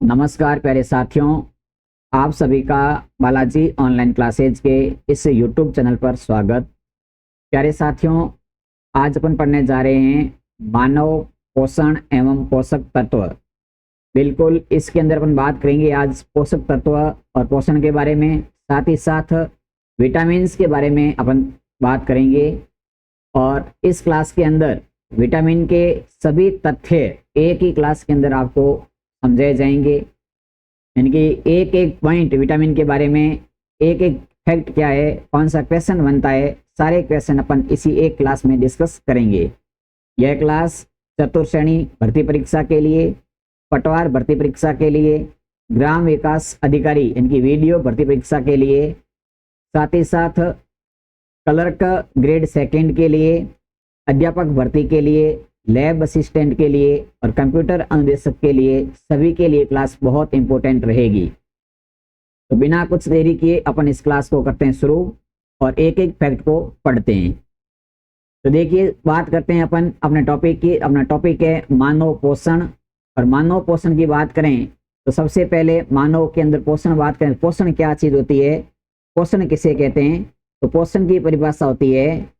नमस्कार प्यारे साथियों, आप सभी का बालाजी ऑनलाइन क्लासेज के इस यूट्यूब चैनल पर स्वागत। प्यारे साथियों, आज अपन पढ़ने जा रहे हैं मानव पोषण एवं पोषक तत्व। बिल्कुल इसके अंदर अपन बात करेंगे आज पोषक तत्व और पोषण के बारे में, साथ ही साथ विटामिन्स के बारे में अपन बात करेंगे। और इस क्लास के अंदर विटामिन के सभी तथ्य एक ही क्लास के अंदर आपको समझाए जाएंगे, यानी कि एक एक पॉइंट विटामिन के बारे में, एक एक फैक्ट क्या है, कौन सा क्वेश्चन बनता है, सारे क्वेश्चन अपन इसी एक क्लास में डिस्कस करेंगे। यह क्लास चतुर्थ श्रेणी भर्ती परीक्षा के लिए, पटवार भर्ती परीक्षा के लिए, ग्राम विकास अधिकारी यानी कि वीडियो भर्ती परीक्षा के लिए, साथ ही साथ क्लर्क ग्रेड सेकंड के लिए, अध्यापक भर्ती के लिए, लैब असिस्टेंट के लिए और कंप्यूटर अनुदेशक के लिए, सभी के लिए क्लास बहुत इंपॉर्टेंट रहेगी। तो बिना कुछ देरी किए अपन इस क्लास को करते हैं शुरू और एक एक फैक्ट को पढ़ते हैं। तो देखिए, बात करते हैं अपन अपने टॉपिक की। अपना टॉपिक है मानव पोषण। और मानव पोषण की बात करें तो सबसे पहले मानव के अंदर पोषण बात करें, पोषण क्या चीज होती है, पोषण किसे कहते हैं। तो पोषण की परिभाषा होती है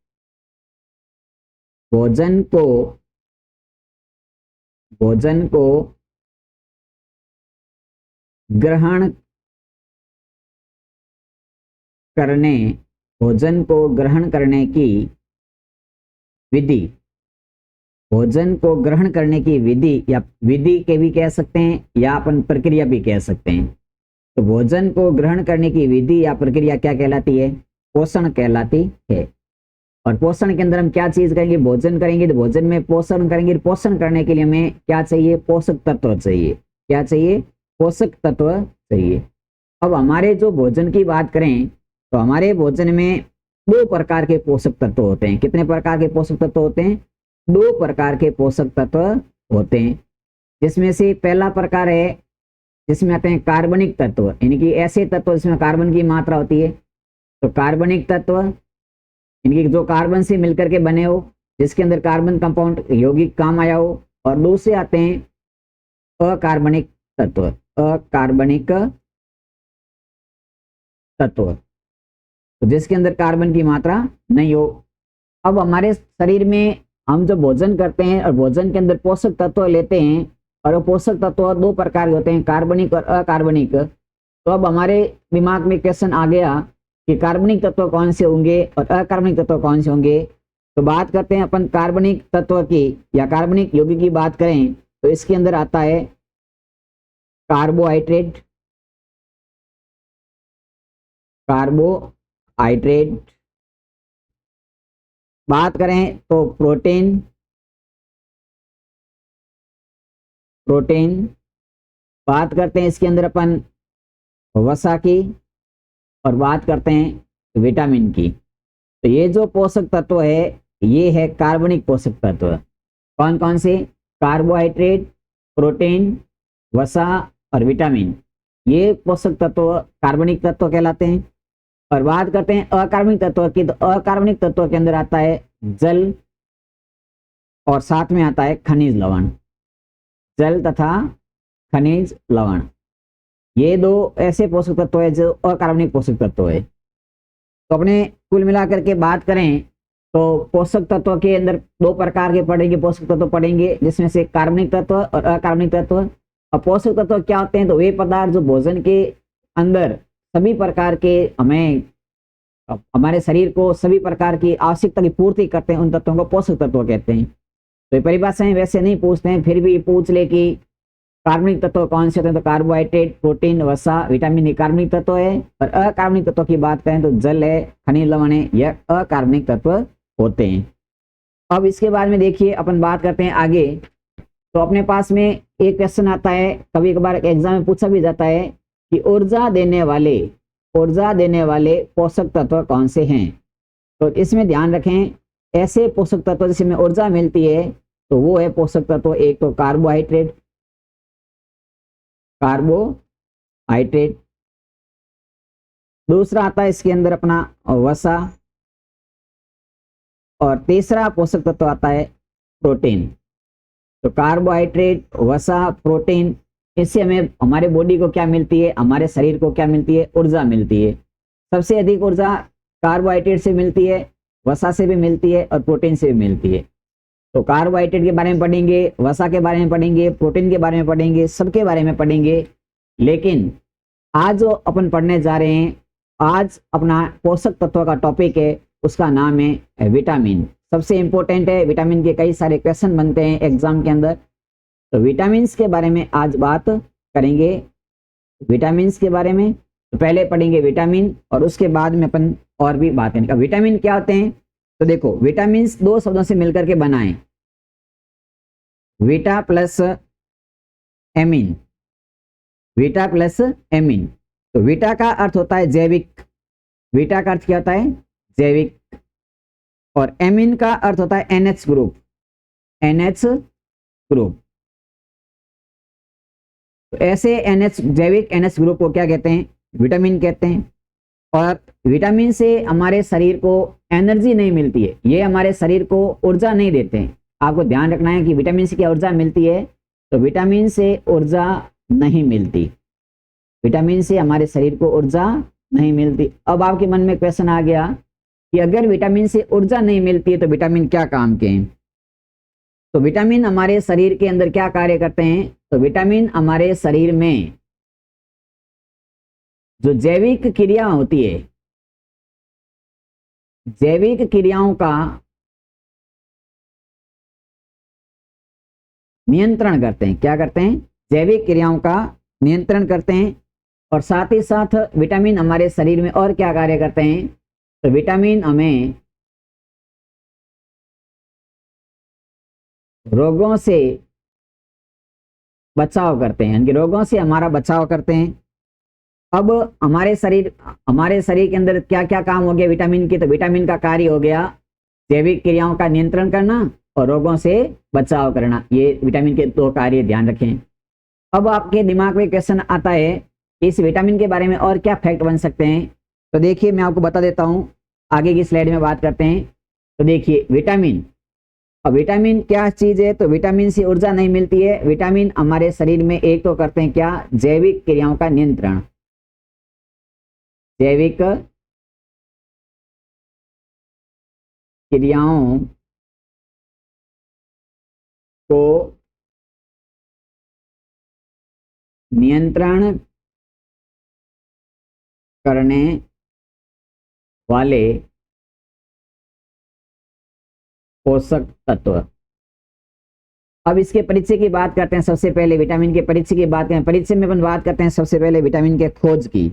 भोजन को ग्रहण करने की विधि, भोजन को ग्रहण करने की विधि या विधि के भी कह सकते हैं या अपन प्रक्रिया भी कह सकते हैं। तो भोजन को ग्रहण करने की विधि या प्रक्रिया क्या कहलाती है, पोषण कहलाती है। और पोषण के अंदर हम क्या चीज करेंगे, भोजन करेंगे तो भोजन में पोषण करेंगे। पोषण करने के लिए हमें क्या चाहिए, पोषक तत्व चाहिए। क्या चाहिए, पोषक तत्व चाहिए। अब हमारे जो भोजन की बात करें तो हमारे भोजन में दो प्रकार के पोषक तत्व होते हैं। कितने प्रकार के पोषक तत्व होते हैं, दो प्रकार के पोषक तत्व होते हैं। जिसमें से पहला प्रकार है जिसमें आते हैं कार्बनिक तत्व, यानी कि ऐसे तत्व जिसमें कार्बन की मात्रा होती है। तो कार्बनिक तत्व इनकी जो कार्बन से मिलकर के बने हो, जिसके अंदर कार्बन कंपाउंड यौगिक काम आया हो। और दूसरे आते हैं अकार्बनिक तत्व, अकार्बनिक तत्व तो जिसके अंदर कार्बन की मात्रा नहीं हो। अब हमारे शरीर में हम जब भोजन करते हैं और भोजन के अंदर पोषक तत्व लेते हैं, और वो पोषक तत्व दो प्रकार के होते हैं, कार्बनिक और अकार्बनिक। तो अब हमारे दिमाग में क्वेश्चन आ गया कि कार्बनिक तत्व कौन से होंगे और अकार्बनिक तत्व कौन से होंगे। तो बात करते हैं अपन कार्बनिक तत्व की या कार्बनिक यौगिक की बात करें तो इसके अंदर आता है कार्बोहाइड्रेट, बात करें तो प्रोटीन, बात करते हैं इसके अंदर अपन वसा की, और बात करते हैं विटामिन की। तो ये जो पोषक तत्व है ये है कार्बनिक पोषक तत्व। कौन कौन से, कार्बोहाइड्रेट, प्रोटीन, वसा और विटामिन, ये पोषक तत्व कार्बनिक तत्व कहलाते हैं। और बात करते हैं अकार्बनिक तत्व की, तो अकार्बनिक तत्व के अंदर आता है जल और साथ में आता है खनिज लवण, जल तथा खनिज लवण। ये दो ऐसे पोषक तत्व है जो अकार्बनिक पोषक तत्व है। तो अपने कुल मिलाकर के बात करें तो पोषक तत्व के अंदर दो प्रकार के पढ़ेंगे, पोषक तत्व पढ़ेंगे, जिसमें से कार्बनिक तत्व और अकार्बनिक तत्व। और पोषक तत्व क्या होते हैं, तो वे पदार्थ जो भोजन के अंदर सभी प्रकार के हमें हमारे शरीर को सभी प्रकार की आवश्यकता की पूर्ति करते हैं, उन तत्वों को पोषक तत्व कहते हैं। तो ये परिभाषाएं वैसे नहीं पूछते हैं, फिर भी पूछ ले कि कार्बनिक तत्व कौन से होते हैं, तो कार्बोहाइड्रेट, प्रोटीन, वसा, विटामिन कार्बनिक तत्व है। और अकार्बनिक तत्व की बात करें तो जल है, खनिज लवण है, यह अकार्बनिक तत्व होते हैं। अब इसके बाद में देखिए अपन बात करते हैं आगे। तो अपने पास में एक क्वेश्चन आता है, कभी कभार एग्जाम में पूछा भी जाता है कि ऊर्जा देने वाले पोषक तत्व कौन से हैं। तो इसमें ध्यान रखें, ऐसे पोषक तत्व जिसमें ऊर्जा मिलती है तो वो है पोषक तत्व, एक तो कार्बोहाइड्रेट, दूसरा आता है इसके अंदर अपना वसा, और तीसरा पोषक तत्व आता है प्रोटीन। तो कार्बोहाइड्रेट, वसा, प्रोटीन, इससे हमें हमारे बॉडी को क्या मिलती है, हमारे शरीर को क्या मिलती है, ऊर्जा मिलती है। सबसे अधिक ऊर्जा कार्बोहाइड्रेट से मिलती है, वसा से भी मिलती है और प्रोटीन से भी मिलती है। तो कार्बोहाइड्रेट के बारे में पढ़ेंगे, वसा के बारे में पढ़ेंगे, प्रोटीन के बारे में पढ़ेंगे, सबके बारे में पढ़ेंगे। लेकिन आज जो अपन पढ़ने जा रहे हैं, आज अपना पोषक तत्व का टॉपिक है, उसका नाम है विटामिन। सबसे इंपॉर्टेंट है, विटामिन के कई सारे क्वेश्चन बनते हैं एग्जाम के अंदर। तो विटामिन के बारे में आज बात करेंगे, विटामिन के बारे में। तो पहले पढ़ेंगे विटामिन और उसके बाद में अपन और भी बात करेंगे। विटामिन क्या होते हैं, तो देखो विटामिन दो शब्दों से मिलकर के बना है, विटा प्लस एमिन, विटा प्लस एमिन। तो विटा का अर्थ होता है जैविक, विटा का अर्थ क्या होता है, जैविक। और एमिन का अर्थ होता है NH ग्रुप, NH ग्रुप। तो ऐसे NH जैविक NH ग्रुप को क्या कहते हैं, विटामिन कहते हैं। और विटामिन से हमारे शरीर को एनर्जी नहीं मिलती है, ये हमारे शरीर को ऊर्जा नहीं देते हैं। आपको ध्यान रखना है कि विटामिन से क्या ऊर्जा मिलती है, तो विटामिन से ऊर्जा नहीं मिलती, विटामिन से हमारे शरीर को ऊर्जा नहीं मिलती। अब आपके मन में क्वेश्चन आ गया कि अगर विटामिन से ऊर्जा नहीं मिलती है तो विटामिन क्या काम के हैं। तो विटामिन हमारे शरीर के अंदर क्या कार्य करते हैं, तो विटामिन हमारे शरीर में जो जैविक क्रिया होती है, जैविक क्रियाओं का नियंत्रण करते हैं। क्या करते हैं, जैविक क्रियाओं का नियंत्रण करते हैं। और साथ ही साथ विटामिन हमारे शरीर में और क्या कार्य करते हैं, तो विटामिन हमें रोगों से बचाव करते हैं, यानी कि रोगों से हमारा बचाव करते हैं। अब हमारे शरीर के अंदर क्या क्या काम हो गया विटामिन के, तो विटामिन का कार्य हो गया जैविक क्रियाओं का नियंत्रण करना और रोगों से बचाव करना। ये विटामिन के दो कार्य ध्यान रखें। अब आपके दिमाग में क्वेश्चन आता है इस विटामिन के बारे में और क्या फैक्ट बन सकते हैं। तो देखिए मैं आपको बता देता हूं, आगे की स्लाइड में बात करते हैं। तो देखिए विटामिन, अब विटामिन क्या चीज है, तो विटामिन से ऊर्जा नहीं मिलती है। विटामिन हमारे शरीर में एक तो करते हैं क्या, जैविक क्रियाओं का नियंत्रण, जैविक क्रियाओं को नियंत्रण करने वाले पोषक तत्व। अब इसके परिचय की बात करते हैं। सबसे पहले विटामिन के परिचय की बात करें, परिचय में अपन बात करते हैं सबसे पहले विटामिन के खोज की।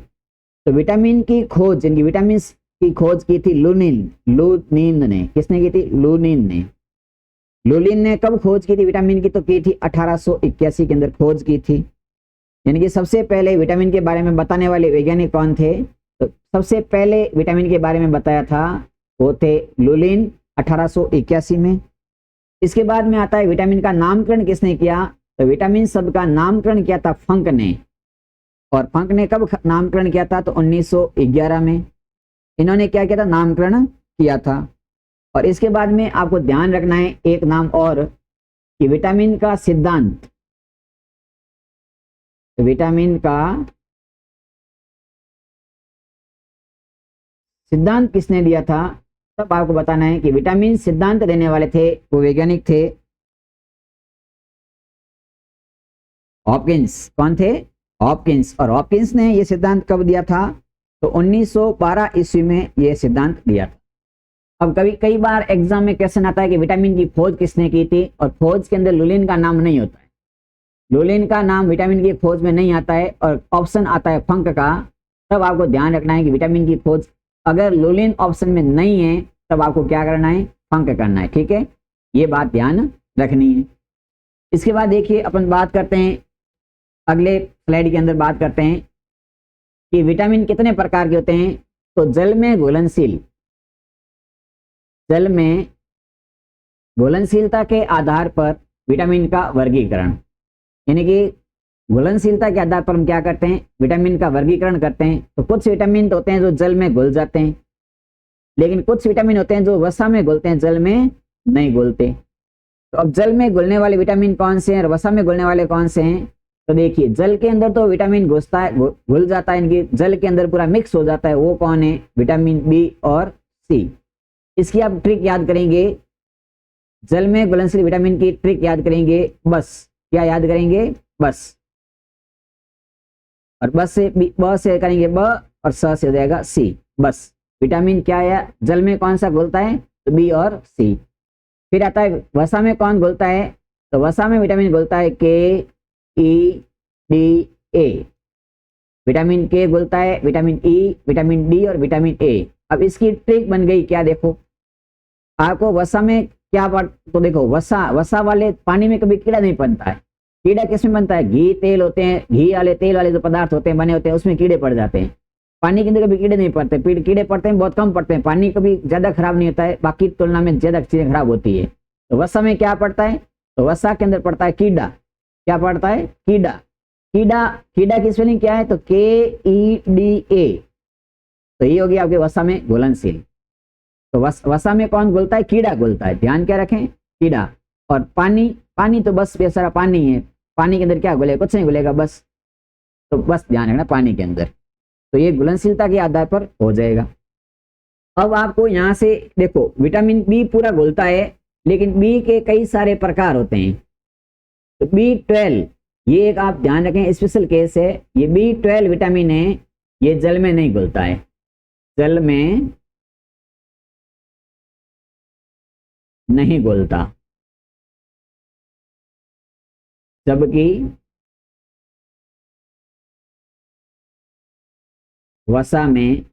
तो विटामिन की खोज, यानी विटामिन की खोज की थी लुनीन ने। किसने की थी, लुनीन ने। लुनीन ने कब खोज की थी विटामिन की, तो की थी 1881 के अंदर खोज की थी। यानी कि सबसे पहले विटामिन के बारे में बताने वाले वैज्ञानिक कौन थे, तो सबसे पहले विटामिन के बारे में बताया था वो थे लुलीन 1881 में। इसके बाद में आता है विटामिन का नामकरण किसने किया, तो विटामिन शब्द का नामकरण किया था फंक ने। और फंक ने कब नामकरण किया था, तो 1911 में इन्होंने क्या किया था, नामकरण किया था। और इसके बाद में आपको ध्यान रखना है एक नाम और, कि विटामिन का सिद्धांत, विटामिन का सिद्धांत किसने दिया था, तब आपको बताना है कि विटामिन सिद्धांत देने वाले थे वो वैज्ञानिक थे हॉपकिंस। कौन थे, हॉपकिंस। और हॉपकिंस ने यह सिद्धांत कब दिया था, तो 1912 ईस्वी में यह सिद्धांत दिया था। अब कई बार एग्जाम में क्वेश्चन आता है कि विटामिन की खोज किसने की थी, और खोज के अंदर लुलीन का नाम नहीं होता है, लुलीन का नाम विटामिन की खोज में नहीं आता है और ऑप्शन आता है फंक का। तब आपको ध्यान रखना है कि विटामिन की खोज अगर लुलीन ऑप्शन में नहीं है तब आपको क्या करना है, फंक करना है। ठीक है, ये बात ध्यान रखनी है। इसके बाद देखिए अपन बात करते हैं, अगले स्लाइड के अंदर बात करते हैं कि विटामिन कितने प्रकार के होते हैं। तो जल में घुलनशील, जल में घुलनशीलता के आधार पर विटामिन का वर्गीकरण, यानी कि घुलनशीलता के आधार पर हम क्या करते हैं, विटामिन का वर्गीकरण करते हैं। तो कुछ विटामिन होते हैं जो जल में घुल जाते हैं, लेकिन कुछ विटामिन होते हैं जो वसा में घुलते हैं, जल में नहीं घुलते। तो अब जल में घुलने वाले विटामिन कौन से हैं और वसा में घुलने वाले कौन से हैं, तो देखिए जल के अंदर तो विटामिन घुसता है, घुल जाता है, इनकी जल के अंदर पूरा मिक्स हो जाता है, वो कौन है? विटामिन बी और सी। इसकी आप ट्रिक याद करेंगे, जल में घुलनशील विटामिन की ट्रिक याद करेंगे, बस क्या याद करेंगे? बस, और बस से ब से करेंगे ब, और स से हो जाएगा सी। बस विटामिन क्या है? जल में कौन सा घुलता है? तो बी और सी। फिर आता है वसा में कौन घुलता है? तो वसा में विटामिन घुलता है के, ई, डी, ए। विटामिन के घुलता है, विटामिन ई, विटामिन डी और विटामिन ए। अब इसकी ट्रिक बन गई क्या? देखो आपको वसा में क्या तो देखो वसा वाले पानी में कभी कीड़ा नहीं बनता है। कीड़ा किसमें बनता है? घी तेल होते हैं, घी वाले तेल वाले जो पदार्थ होते हैं बने होते हैं, उसमें कीड़े पड़ जाते हैं। पानी के अंदर कभी कीड़े नहीं पड़ते, कीड़े पड़ते हैं बहुत कम पड़ते हैं। पानी कभी ज्यादा खराब नहीं होता है, बाकी तुलना में ज्यादा चीजें खराब होती है। तो वसा में क्या पड़ता है? तो वसा के अंदर पड़ता है कीड़ा। क्या पड़ता है? कीड़ा। कीड़ा की स्पेलिंग क्या है? तो KEDA। तो ये होगी आपके वसा में घुलनशील। तो वसा में कौन घुलता है? कीड़ा घुलता है, ध्यान क्या रखें? कीड़ा। और पानी तो बस बेसारा पानी है, पानी के अंदर क्या घुलेगा? कुछ नहीं घुलेगा, बस। तो बस ध्यान रखना पानी के अंदर। तो ये घुलनशीलता के आधार पर हो जाएगा। अब आपको यहां से देखो विटामिन बी पूरा घुलता है, लेकिन बी के कई सारे प्रकार होते हैं। तो B12 ये एक आप ध्यान रखें स्पेशल केस है। ये B12 विटामिन है, ये जल में नहीं घुलता है, जल में नहीं घुलता, जबकि वसा में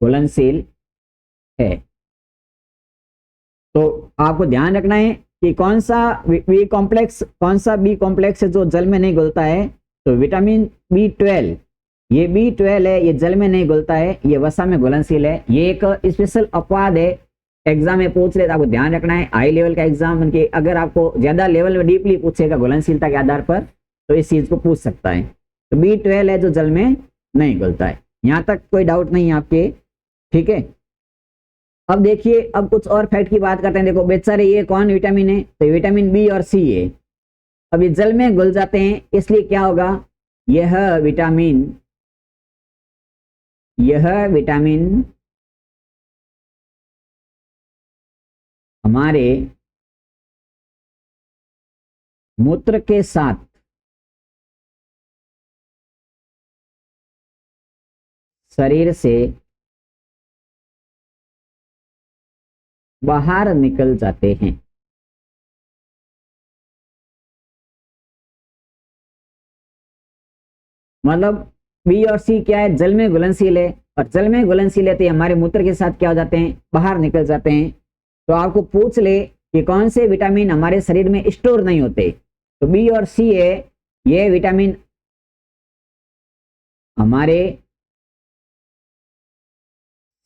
घुलनशील है। तो आपको ध्यान रखना है कि कौन सा बी कॉम्प्लेक्स, कौन सा बी कॉम्प्लेक्स है जो जल में नहीं घुलता है। तो विटामिन B12, ये B12 है, ये जल में नहीं घुलता है, ये वसा में घुलनशील है। ये एक स्पेशल अपवाद है, एग्जाम में पूछ ले तो आपको ध्यान रखना है। हाई लेवल का एग्जाम उनके अगर आपको ज्यादा लेवल में डीपली पूछेगा घुलनशीलता के आधार पर, तो इस चीज को पूछ सकता है। तो B12 है जो जल में नहीं घुलता है, यहां तक कोई डाउट नहीं है आपके, ठीक है। अब देखिए, अब कुछ और फैक्ट की बात करते हैं। देखो बेचारे ये कौन विटामिन है? तो विटामिन बी और सी है। अब ये जल में घुल जाते हैं, इसलिए क्या होगा? यह विटामिन हमारे मूत्र के साथ शरीर से बाहर निकल जाते हैं। मतलब बी और सी क्या है? जल में घुलनशील है, और जल में घुलनशील है तो हमारे मूत्र के साथ क्या हो जाते हैं? बाहर निकल जाते हैं। तो आपको पूछ ले कि कौन से विटामिन हमारे शरीर में स्टोर नहीं होते, तो बी और सी है, ये विटामिन हमारे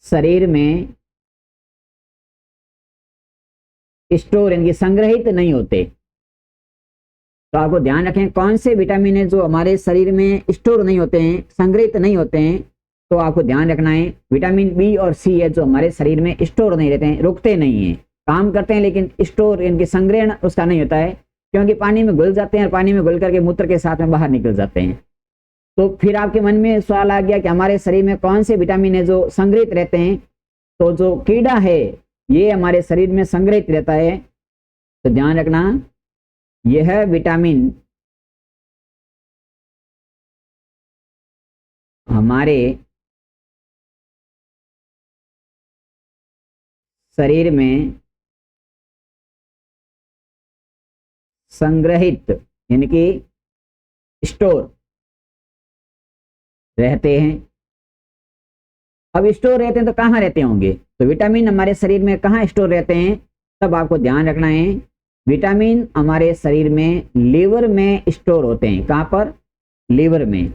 शरीर में स्टोर यानी संग्रहित नहीं होते। तो आपको ध्यान रखें कौन से विटामिन है जो हमारे शरीर में स्टोर नहीं होते हैं, संग्रहित नहीं होते हैं। तो आपको ध्यान रखना है विटामिन बी और सी है जो हमारे शरीर में स्टोर नहीं रहते हैं, रुकते नहीं हैं, काम करते हैं लेकिन स्टोर इनके संग्रहण उसका नहीं होता है, क्योंकि पानी में घुल जाते हैं और पानी में घुल करके मूत्र के साथ में बाहर निकल जाते हैं। तो फिर आपके मन में सवाल आ गया कि हमारे शरीर में कौन से विटामिन है जो संग्रहित रहते हैं? तो जो कीड़ा है ये हमारे शरीर में संग्रहित रहता है। तो ध्यान रखना, यह विटामिन हमारे शरीर में संग्रहित यानी कि स्टोर रहते हैं। अब स्टोर रहते हैं तो कहाँ रहते होंगे? तो विटामिन हमारे शरीर में कहाँ स्टोर रहते हैं? तब आपको ध्यान रखना है विटामिन हमारे शरीर में लीवर में स्टोर होते हैं। कहाँ पर? लीवर में,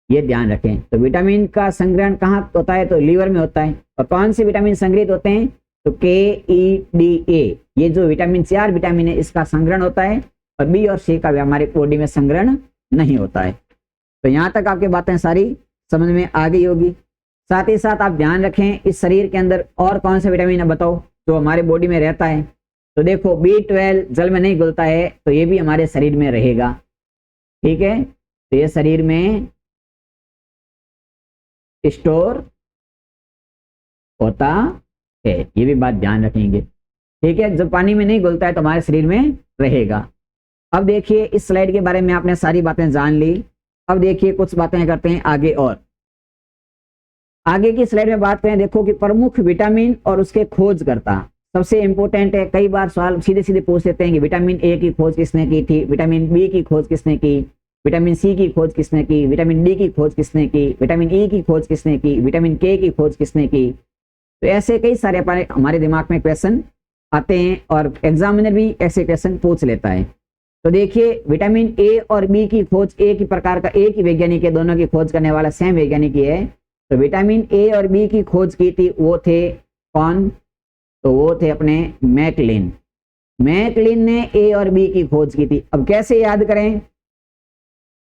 ये ध्यान रखें। तो विटामिन का संग्रहण कहाँ होता है? तो लीवर में होता है। और कौन से विटामिन संग्रहित होते हैं? तो KEDA, ये जो विटामिन 4 विटामिन है इसका संग्रहण होता है, और बी और सी का भी हमारे बॉडी में संग्रहण नहीं होता है। तो यहाँ तक आपकी बातें सारी समझ में आ गई होगी। साथ ही साथ आप ध्यान रखें इस शरीर के अंदर और कौन सा विटामिन है बताओ जो हमारे बॉडी में रहता है? तो देखो B12 जल में नहीं घुलता है तो ये भी हमारे शरीर में रहेगा, ठीक है। तो ये शरीर में स्टोर होता है, ये भी बात ध्यान रखेंगे, ठीक है। जब पानी में नहीं घुलता है तो हमारे शरीर में रहेगा। अब देखिए इस स्लाइड के बारे में आपने सारी बातें जान ली। अब देखिए कुछ बातें करते हैं आगे, और आगे की स्लाइड में बात करें, देखो कि प्रमुख विटामिन और उसके खोजकर्ता। सबसे इंपॉर्टेंट है, कई बार सवाल सीधे सीधे पूछ लेते हैं कि विटामिन ए की खोज किसने की थी, विटामिन बी की खोज किसने की, विटामिन सी की खोज किसने की, विटामिन डी की खोज किसने की, विटामिन ई की खोज किसने की, विटामिन के की खोज किसने की। तो ऐसे कई सारे हमारे दिमाग में क्वेश्चन आते हैं और एग्जामिनर भी ऐसे क्वेश्चन पूछ लेता है। तो देखिए विटामिन ए और बी की खोज एक ही प्रकार का, एक ही वैज्ञानिक है, दोनों की खोज करने वाला सेम वैज्ञानिक ही है। तो विटामिन ए और बी की खोज की थी वो थे कौन, तो वो थे अपने मैकलिन। मैकलिन ने ए और बी की खोज की थी। अब कैसे याद करें,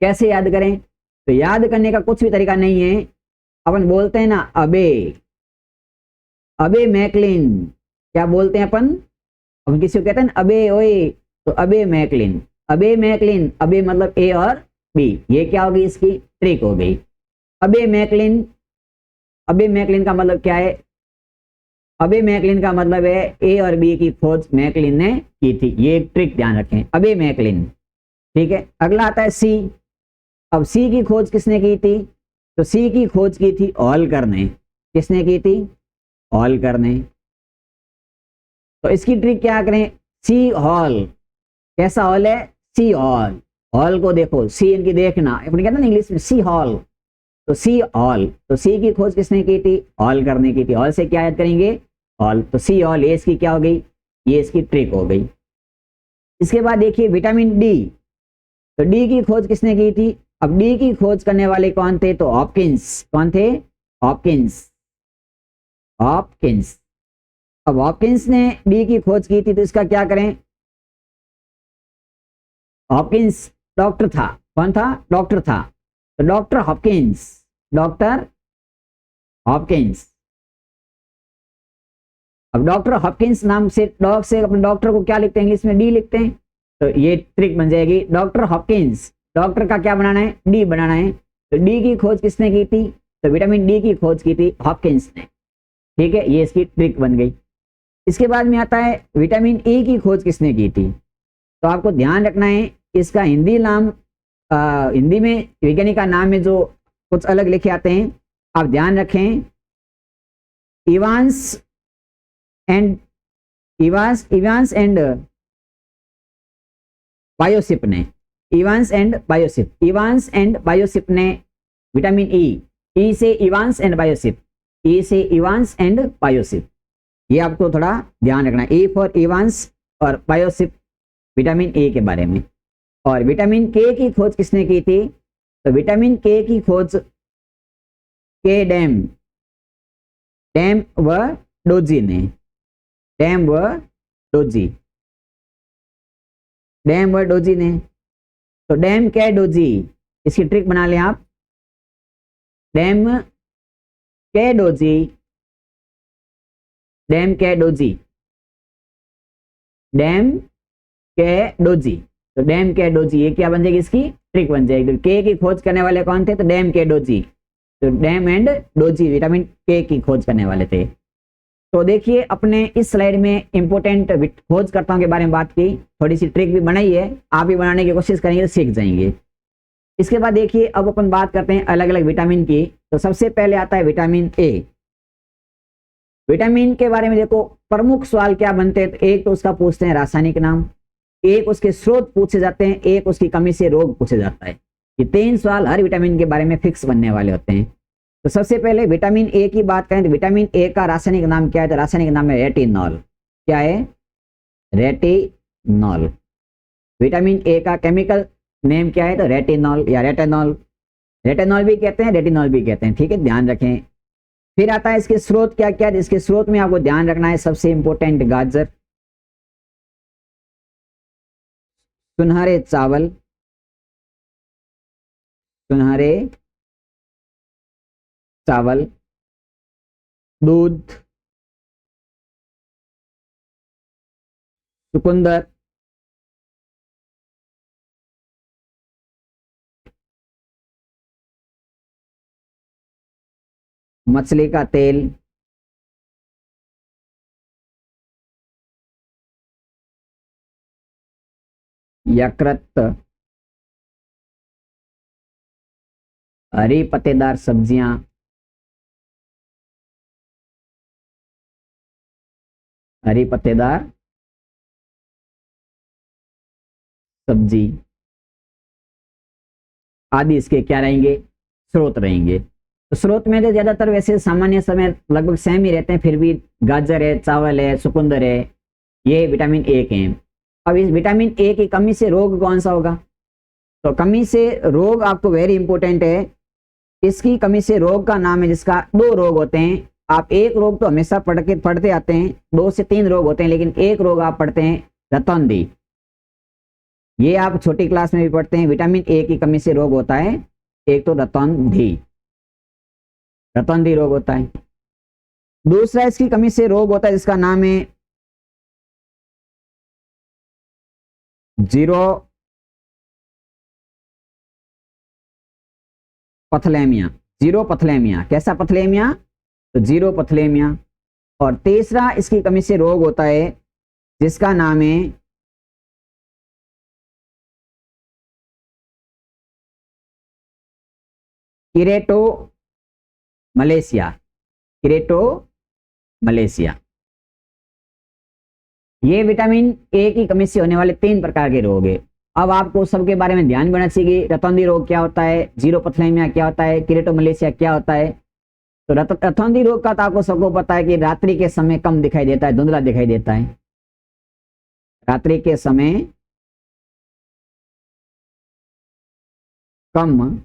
कैसे याद करें, तो याद करने का कुछ भी तरीका नहीं है। अपन बोलते हैं ना अबे, अबे मैकलिन, क्या बोलते हैं अपन, अपन किसी को कहते हैं ना अबे ओए, तो अबे मैकलिन, अबे मैकलिन, अबे मतलब ए और बी, ये क्या होगी इसकी ट्रिक हो गई। अबे मैकलिन, अबे मैकलिन का मतलब क्या है, अबे मैकलिन का मतलब है ए और बी की खोज मैकलिन ने की थी, ये एक ट्रिक ध्यान रखें, अबे मैकलिन, ठीक है। अगला आता है सी। अब सी की खोज किसने की थी, तो सी की खोज की थी हॉलकर ने। किसने की थी, हॉलकर ने। तो इसकी ट्रिक क्या करें, सी हॉल, कैसा हॉल है, सी हॉल, हॉल को देखो, सी इनकी देखना, अपने कहते हैं ना इंग्लिश में सी हॉल, तो सी हॉल, तो सी की खोज किसने की थी, हॉल करने की थी। हॉल से क्या याद करेंगे, हॉल, तो सी हॉल, ये इसकी क्या हो गई, ये इसकी ट्रिक हो गई। इसके बाद देखिए विटामिन डी, तो डी की खोज किसने की थी, अब डी की खोज करने वाले कौन थे, तो हॉपकिंस, कौन थे, हॉपकिंस, हॉपकिंस। अब हॉपकिंस ने डी की खोज की थी तो इसका क्या करें, हॉपकिंस डॉक्टर था, कौन था, डॉक्टर था, तो डॉक्टर हॉपकिंस, डॉक्टर हॉपकिंस। अब डॉक्टर हॉपकिंस नाम से डॉग से अपने डॉक्टर को क्या लिखते हैं, इंग्लिश में डी लिखते हैं, तो ये ट्रिक बन जाएगी, डॉक्टर हॉपकिंस, डॉक्टर का क्या बनाना है, डी बनाना है। तो डी की खोज किसने की थी, तो विटामिन डी की खोज की थी हॉपकिंस ने, ठीक है, ये इसकी ट्रिक बन गई। इसके बाद में आता है विटामिन ई की खोज किसने की थी, तो आपको ध्यान रखना है इसका हिंदी नाम, हिंदी में वैज्ञानिक का नाम में जो कुछ अलग लिखे आते हैं, आप ध्यान रखें, इवांस एंड इवांस एंड बायोसिप ने, इवांस एंड बायोसिप, इवांस एंड बायोसिप ने विटामिन ई से इवांस एंड बायोसिप, ई से इवांस एंड बायोसिप, ये आपको थोड़ा ध्यान रखना है, ई फॉर इवांस और बायोसिप विटामिन ए के बारे में। और विटामिन के की खोज किसने की थी, तो विटामिन के की खोज के डैम, डैम व डोजी ने, डैम व डोजी, डैम व डोजी ने। तो डैम क्या है, डोजी, इसकी ट्रिक बना लें आप, डैम के डोजी, डैम के डोजी, डैम के डोजी, तो डैम के डोजी, ये क्या बन जाएगी, इसकी ट्रिक बन जाएगी। के की खोज करने वाले कौन थे, तो डैम के डोजी, तो डैम एंड डोजी विटामिन के की खोज करने वाले थे। तो देखिए अपने इस स्लाइड में इंपोर्टेंट खोजकर्ताओं के बारे में बात की, थोड़ी सी ट्रिक भी बनाई है, आप भी बनाने की कोशिश करेंगे तो सीख जाएंगे। इसके बाद देखिए अब अपन बात करते हैं अलग अलग विटामिन की। तो सबसे पहले आता है विटामिन ए। विटामिन के बारे में देखो प्रमुख सवाल क्या बनते हैं, तो एक तो उसका पूछते हैं रासायनिक नाम, एक उसके स्रोत पूछे जाते हैं, एक उसकी कमी से रोग पूछे जाता है। ये 3 सवाल हर विटामिन के बारे में फिक्स बनने वाले होते हैं। तो सबसे पहले विटामिन ए की बात करें तो विटामिन ए का रासायनिक नाम क्या है, तो रासायनिक नाम है रेटिनॉल। क्या है, रेटिनॉल। विटामिन ए का केमिकल नेम क्या है, तो रेटिनॉल या रेटेनॉल, रेटेनॉल भी कहते हैं, रेटिनॉल भी कहते हैं, ठीक है, ध्यान रखें। फिर आता है इसके स्रोत क्या क्या है, इसके स्रोत में आपको ध्यान रखना है सबसे इंपॉर्टेंट गाजर, सुनहरे चावल, सुनहरे चावल, दूध, चुकंदर, मछली का तेल, यकृत, हरी पत्तेदार सब्जियां, हरी पत्तेदार सब्जी आदि इसके क्या रहेंगे, स्रोत रहेंगे। तो स्रोत में तो ज्यादातर वैसे सामान्य समय लगभग सेम ही रहते हैं, फिर भी गाजर है, चावल है, चुकंदर है, ये विटामिन ए के हैं। अब इस विटामिन ए की कमी से रोग कौन सा होगा, तो कमी से रोग आपको वेरी इंपॉर्टेंट है। इसकी कमी से रोग का नाम है, जिसका दो रोग होते हैं। आप एक रोग तो हमेशा पढ़ते आते हैं, 2 से 3 रोग होते हैं, लेकिन एक रोग आप पढ़ते हैं रतौंधी। ये आप छोटी क्लास में भी पढ़ते हैं। विटामिन ए की कमी से रोग होता है एक तो रतौंधी रोग होता है। दूसरा इसकी कमी से रोग होता है जिसका नाम है जीरो पथलेमिया। जीरो पथलेमिया, कैसा पथलेमिया, तो जीरो पथलेमिया। और तीसरा इसकी कमी से रोग होता है जिसका नाम है किरेटो मलेशिया। किरेटो मलेशिया, ये विटामिन ए की कमी से होने वाले 3 प्रकार के रोग है। अब आपको सबके बारे में ध्यान देना चाहिए। रतौंधी रोग क्या होता है, जीरो पथलेमिया क्या होता है, किरेटो मलेशिया क्या होता है। तो रतौंधी रोग का तो आपको सबको पता है कि रात्रि के समय कम दिखाई देता है, धुंधला दिखाई देता है। रात्रि के समय कम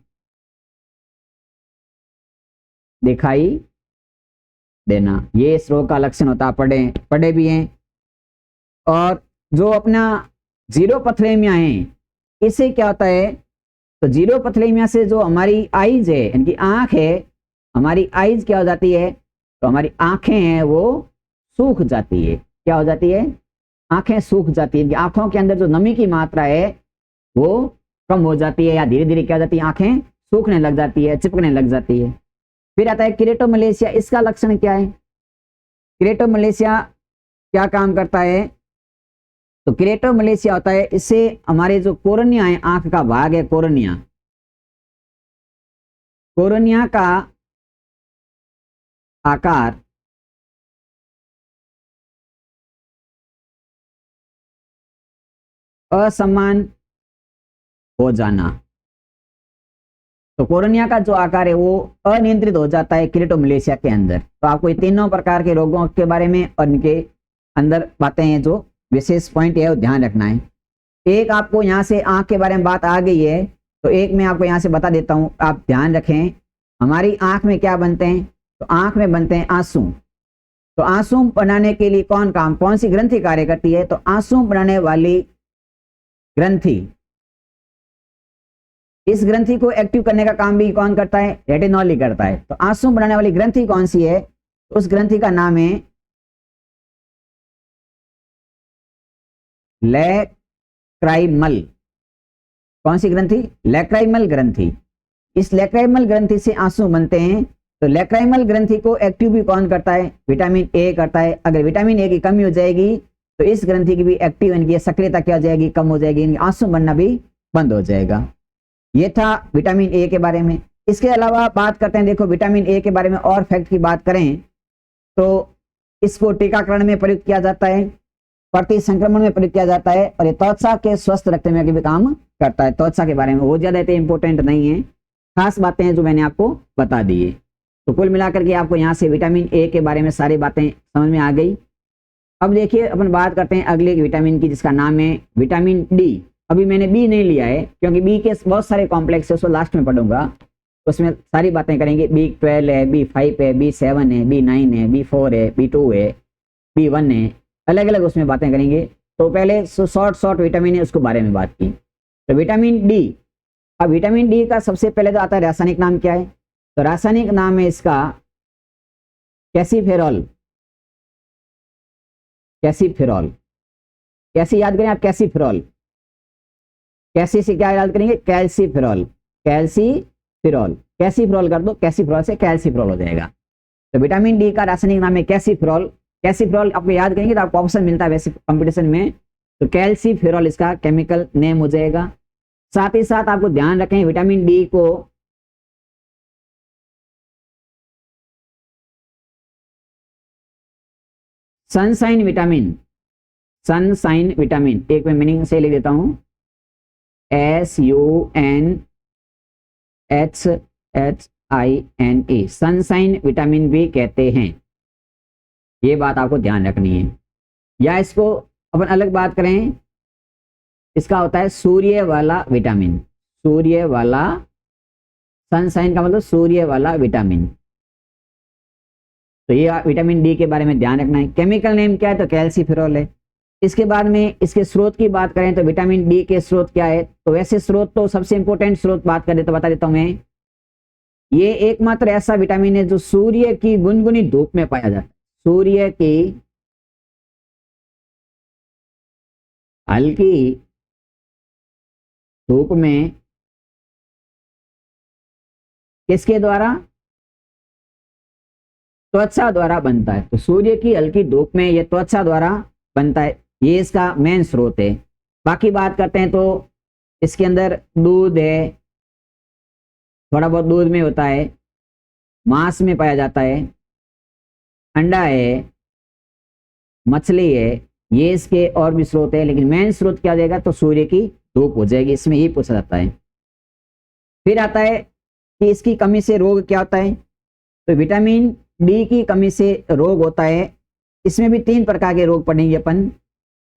दिखाई देना, ये इस रोग का लक्षण होता है। पढ़े भी हैं। और जो अपना जीरो पथलेमिया है, इससे क्या होता है, तो जीरो पथलेमिया से जो हमारी आईज है, इनकी आंख है, हमारी आईज क्या हो जाती है, तो हमारी आंखें हैं वो सूख जाती है। क्या हो जाती है, आंखें सूख जाती है। आंखों के अंदर जो नमी की मात्रा है वो कम हो जाती है, या धीरे धीरे क्या हो जाती है, आंखें सूखने लग जाती है, चिपकने लग जाती है। फिर आता है किरेटो मलेशिया। इसका लक्षण क्या है, किरेटो मलेशिया क्या काम करता है, तो किरेटो मलेशिया होता है, इससे हमारे जो कोर्निया है, आंख का भाग है, कोर्निया का आकार असमान हो जाना। तो कोर्निया का जो आकार है वो अनियंत्रित हो जाता है किरेटो मलेशिया के अंदर। तो आपको ये तीनों प्रकार के रोगों के बारे में और इनके अंदर बातें हैं, जो विशेष पॉइंट है वो ध्यान रखना है। एक आपको यहाँ से आंख के बारे में बात आ गई है, तो एक मैं आपको यहाँ से बता देता हूँ, आप ध्यान रखें। हमारी आंख में क्या बनते हैं, तो आंख में बनते हैं आंसू। तो आंसू बनाने के लिए कौन सी ग्रंथि कार्य करती है, तो आंसू बनाने वाली ग्रंथि, इस ग्रंथि को एक्टिव करने का काम भी कौन करता है, रेटिनॉल ही करता है। तो आंसू बनाने वाली ग्रंथि कौन सी है, तो उस ग्रंथि का नाम है लैक्राइमल। कौन सी ग्रंथि, लैक्राइमल ग्रंथि। इस लैक्राइमल ग्रंथि से आंसू बनते हैं। तो लैक्राइमल ग्रंथि को एक्टिव भी कौन करता है, विटामिन ए करता है। अगर विटामिन ए की कमी हो जाएगी तो इस ग्रंथि की भी एक्टिव, इनकी सक्रियता क्या हो जाएगी, कम हो जाएगी, इनकी आंसू बनना भी बंद हो जाएगा। ये था विटामिन ए के बारे में। इसके अलावा बात करते हैं, देखो विटामिन ए के बारे में और फैक्ट की बात करें तो इसको टीकाकरण में प्रयुक्त किया जाता है, प्रति संक्रमण में प्रयुक्त किया जाता है, और ये त्वचा के स्वस्थ रखने में भी काम करता है। त्वचा के बारे में वो ज्यादा इंपॉर्टेंट नहीं है, खास बातें हैं जो मैंने आपको बता दी है। तो कुल मिलाकर के आपको यहाँ से विटामिन ए के बारे में सारी बातें समझ में आ गई। अब देखिए अपन बात करते हैं अगले विटामिन की, जिसका नाम है विटामिन डी। अभी मैंने बी नहीं लिया है क्योंकि बी के बहुत सारे कॉम्प्लेक्स है, उसको लास्ट में पढ़ूंगा, उसमें सारी बातें करेंगे। B12 है, B5 है, B7 है, B9 है, B4 है, B2 है, B1 है, अलग अलग उसमें बातें करेंगे। तो पहले शॉर्ट विटामिन है उसको बारे में बात की। तो विटामिन डी, अब विटामिन डी का सबसे पहले तो आता है रासायनिक नाम क्या है, तो रासायनिक नाम है इसका कैसीफेरॉल। कैसीफेरॉल, कैसे याद करें आप? कैल्सीफेरॉल। कैसे से क्या याद करेंगे? कैल्सीफेरॉल। कैल्सीफेरॉल, कैल्सीफेरॉल कर दो, कैल्सीफेरॉल से कैल्सीफेरॉल हो जाएगा। तो विटामिन डी का रासायनिक नाम है कैल्सीफेरॉल। कैल्सीफेरॉल आपको याद करेंगे तो आपको ऑप्शन मिलता है वैसे कंपटीशन में, तो कैल्सीफेरॉल इसका केमिकल नेम हो जाएगा। साथ ही साथ आपको ध्यान रखें विटामिन डी को सनसाइन विटामिन, सनसाइन विटामिन, एक मैं मीनिंग से लिख देता हूं, SUNHHINE, सनसाइन विटामिन भी कहते हैं। ये बात आपको ध्यान रखनी है। या इसको अपन अलग बात करें, इसका होता है सूर्य वाला विटामिन। सूर्य वाला, सनसाइन का मतलब सूर्य वाला विटामिन। तो ये विटामिन डी के बारे में ध्यान रखना है। केमिकल नेम क्या है? तो कैल्सीफेरॉल है। इसके बाद में इसके स्रोत की बात करें तो विटामिन डी के स्रोत क्या है? तो वैसे स्रोत तो सबसे इंपॉर्टेंट स्रोत बात करें तो बता देता हूं मैं, ये एकमात्र ऐसा विटामिन है जो सूर्य की गुनगुनी धूप में पाया जाता है। सूर्य की हल्की धूप में किसके द्वारा? त्वचा द्वारा बनता है। तो सूर्य की हल्की धूप में यह त्वचा द्वारा बनता है, ये इसका मेन स्रोत है। बाकी बात करते हैं तो इसके अंदर दूध है, थोड़ा बहुत दूध में होता है, मांस में पाया जाता है, अंडा है, मछली है, ये इसके और भी स्रोत है। लेकिन मेन स्रोत क्या देगा? तो सूर्य की धूप हो जाएगी, इसमें ही पूछा जाता है। फिर आता है कि इसकी कमी से रोग क्या होता है? तो विटामिन डी की कमी से रोग होता है। इसमें भी 3 प्रकार के रोग पढ़ेंगे अपन।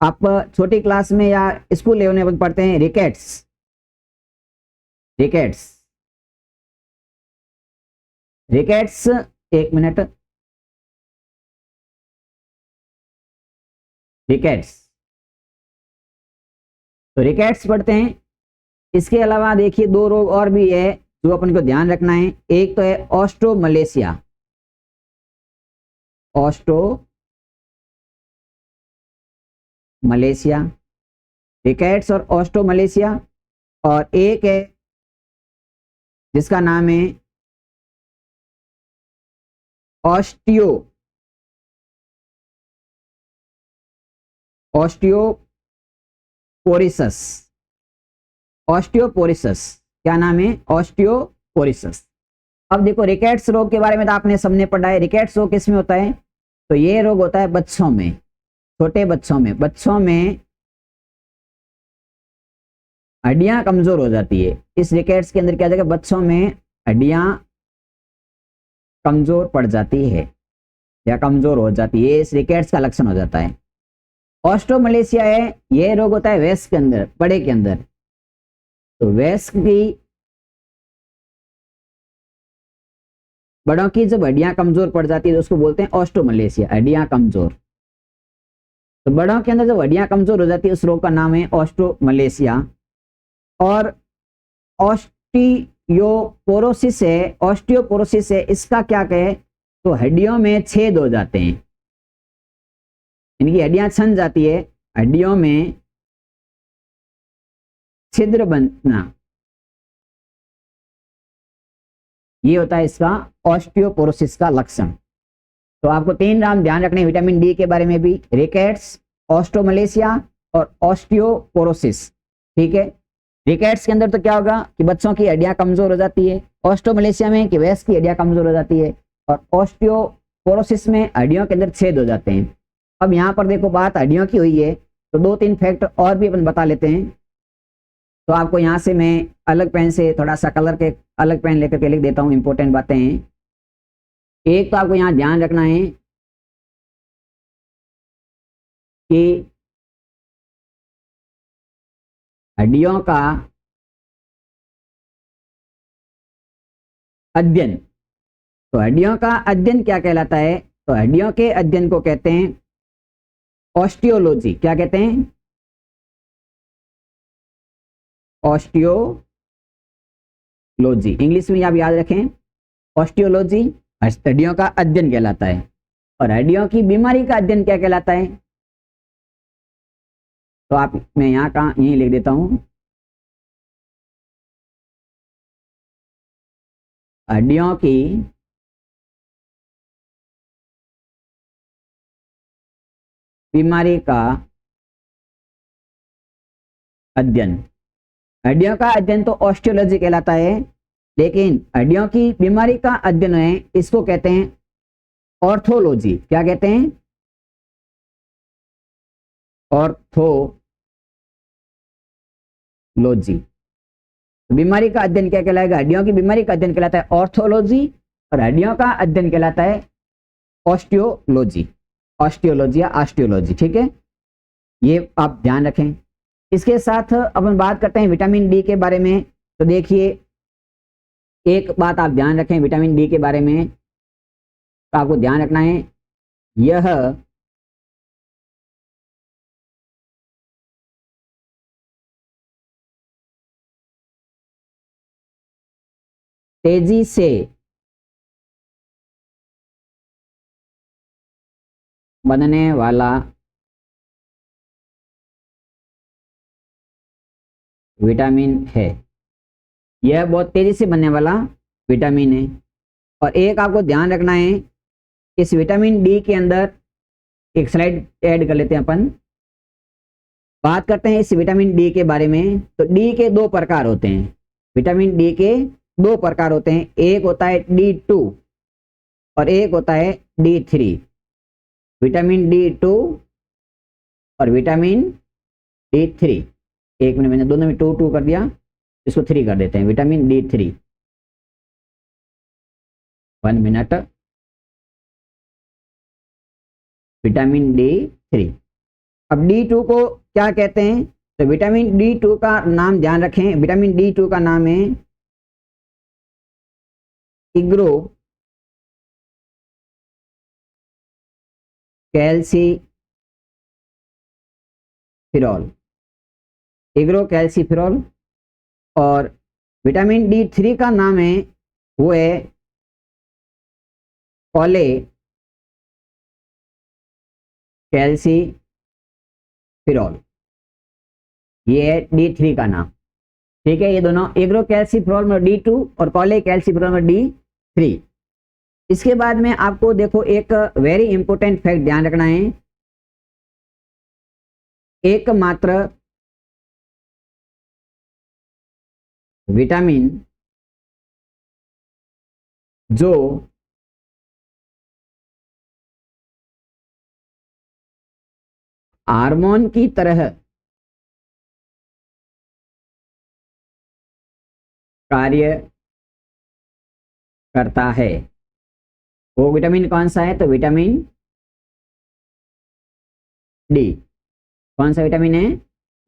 आप छोटी क्लास में या स्कूल लेवल में अपन पढ़ते हैं रिकेट्स, रिकेट्स, रिकेट्स, एक मिनट, रिकेट्स, तो रिकेट्स पढ़ते हैं। इसके अलावा देखिए 2 रोग और भी है जो अपन को ध्यान रखना है। एक तो है ऑस्ट्रोमलेशिया, ऑस्ट्रोमलेशिया, रिकेट्स और ऑस्ट्रोमलेशिया। और एक है जिसका नाम है ऑस्टियोपोरिसस। ऑस्टियोपोरिसस, क्या नाम है? ऑस्टियोपोरिसस। अब देखो रिकेट्स रोग के बारे में तो आपने सबने पढ़ा है। रिकेट्स रोग किसमें होता है? तो ये रोग होता है बच्चों में, छोटे बच्चों में। बच्चों में हड्डियां कमजोर हो जाती है। इस रिकेट्स के अंदर क्या जाएगा? बच्चों में हड्डियां कमजोर पड़ जाती है या कमजोर हो जाती है, इस रिकेट्स का लक्षण हो जाता है। ऑस्ट्रोमलेशिया है, यह रोग होता है वयस्क के अंदर, बड़े के अंदर। तो वयस्क की, बड़ों की जब हड्डियां कमजोर पड़ जाती है तो उसको बोलते हैं ऑस्ट्रोमलेशिया, हड्डियां कमजोर। तो बड़ों के अंदर जब हड्डियां कमजोर हो जाती है उस रोग का नाम है ऑस्ट्रोमलेशिया। और ऑस्टियोपोरोसिस है, ऑस्टियोपोरोसिस है, इसका क्या कहे? तो हड्डियों में छेद हो जाते हैं, इनकी हड्डियां छन जाती है, हड्डियों में छिद्र बनना, ये होता है इसका ऑस्टियोपोरोसिस का लक्षण। तो आपको 3 नाम ध्यान रखने विटामिन डी के बारे में भी, रिकेट्स, ऑस्ट्रोमलेशिया और ऑस्टियोपोरोसिस। ठीक है। रिकेट्स के अंदर तो क्या होगा कि बच्चों की हड्डियां कमजोर हो जाती है, ऑस्ट्रोमलेशिया में कि वयस्क की हड्डियां कमजोर हो जाती है, और ऑस्टियोपोरोसिस में हड्डियों के अंदर छेद हो जाते हैं। अब यहाँ पर देखो बात हड्डियों की हुई है तो 2-3 फैक्ट और भी अपन बता लेते हैं। तो आपको यहाँ से मैं अलग पेन से थोड़ा सा कलर के अलग पेन लेकर के लिख देता हूँ, इंपॉर्टेंट बातें हैं। एक तो आपको यहाँ ध्यान रखना है कि हड्डियों का अध्ययन, तो हड्डियों का अध्ययन क्या कहलाता है? तो हड्डियों के अध्ययन को कहते हैं ऑस्टियोलॉजी। क्या कहते हैं? ऑस्टियोलॉजी। इंग्लिश में आप याद रखें, ऑस्टियोलॉजी हड्डियों का अध्ययन कहलाता है। और हड्डियों की बीमारी का अध्ययन क्या कहलाता है? तो आप मैं यहाँ का यहीं लिख देता हूँ, हड्डियों की बीमारी का अध्ययन। हड्डियों का अध्ययन तो ऑस्टियोलॉजी कहलाता है, लेकिन हड्डियों की बीमारी का अध्ययन है, इसको कहते हैं ऑर्थोलॉजी। क्या कहते हैं? ऑर्थोलॉजी। बीमारी का अध्ययन क्या कहलाएगा? हड्डियों की बीमारी का अध्ययन कहलाता है ऑर्थोलॉजी, और हड्डियों का अध्ययन कहलाता है ऑस्टियोलॉजी। ऑस्टियोलॉजी या ऑस्टियोलॉजी, ठीक है, ये आप ध्यान रखें। इसके साथ अपन बात करते हैं विटामिन डी के बारे में। तो देखिए, एक बात आप ध्यान रखें विटामिन डी के बारे में, तो आपको ध्यान रखना है, यह तेजी से बनने वाला विटामिन है। यह बहुत तेजी से बनने वाला विटामिन है। और एक आपको ध्यान रखना है, इस विटामिन डी के अंदर एक स्लाइड ऐड कर लेते हैं अपन, बात करते हैं इस विटामिन डी के बारे में। तो डी के दो प्रकार होते हैं, विटामिन डी के दो प्रकार होते हैं, एक होता है D2 और एक होता है D3। विटामिन D2 और विटामिन D3। एक मिनट, मैंने दोनों में 2 कर दिया, इसको 3 कर देते हैं, vitamin D3। 1 minute, vitamin D3। अब D2 को क्या कहते हैं? तो विटामिन D2 का नाम ध्यान रखें, विटामिन D2 का नाम है इग्रो कैल्सीफिरॉल। इग्रो कैल्सीफिरॉल। और विटामिन D3 का नाम है, वो है कोले कैल्सीफिरॉल। ये है D3 का नाम, ठीक है। ये दोनों एग्रो कैल्सीफिरॉल में D2 और कोले कैल्सीफिरॉल में D3। इसके बाद में आपको देखो एक वेरी इंपॉर्टेंट फैक्ट ध्यान रखना है, एकमात्र विटामिन जो हार्मोन की तरह कार्य करता है, वो विटामिन कौन सा है? तो विटामिन डी। कौन सा विटामिन है?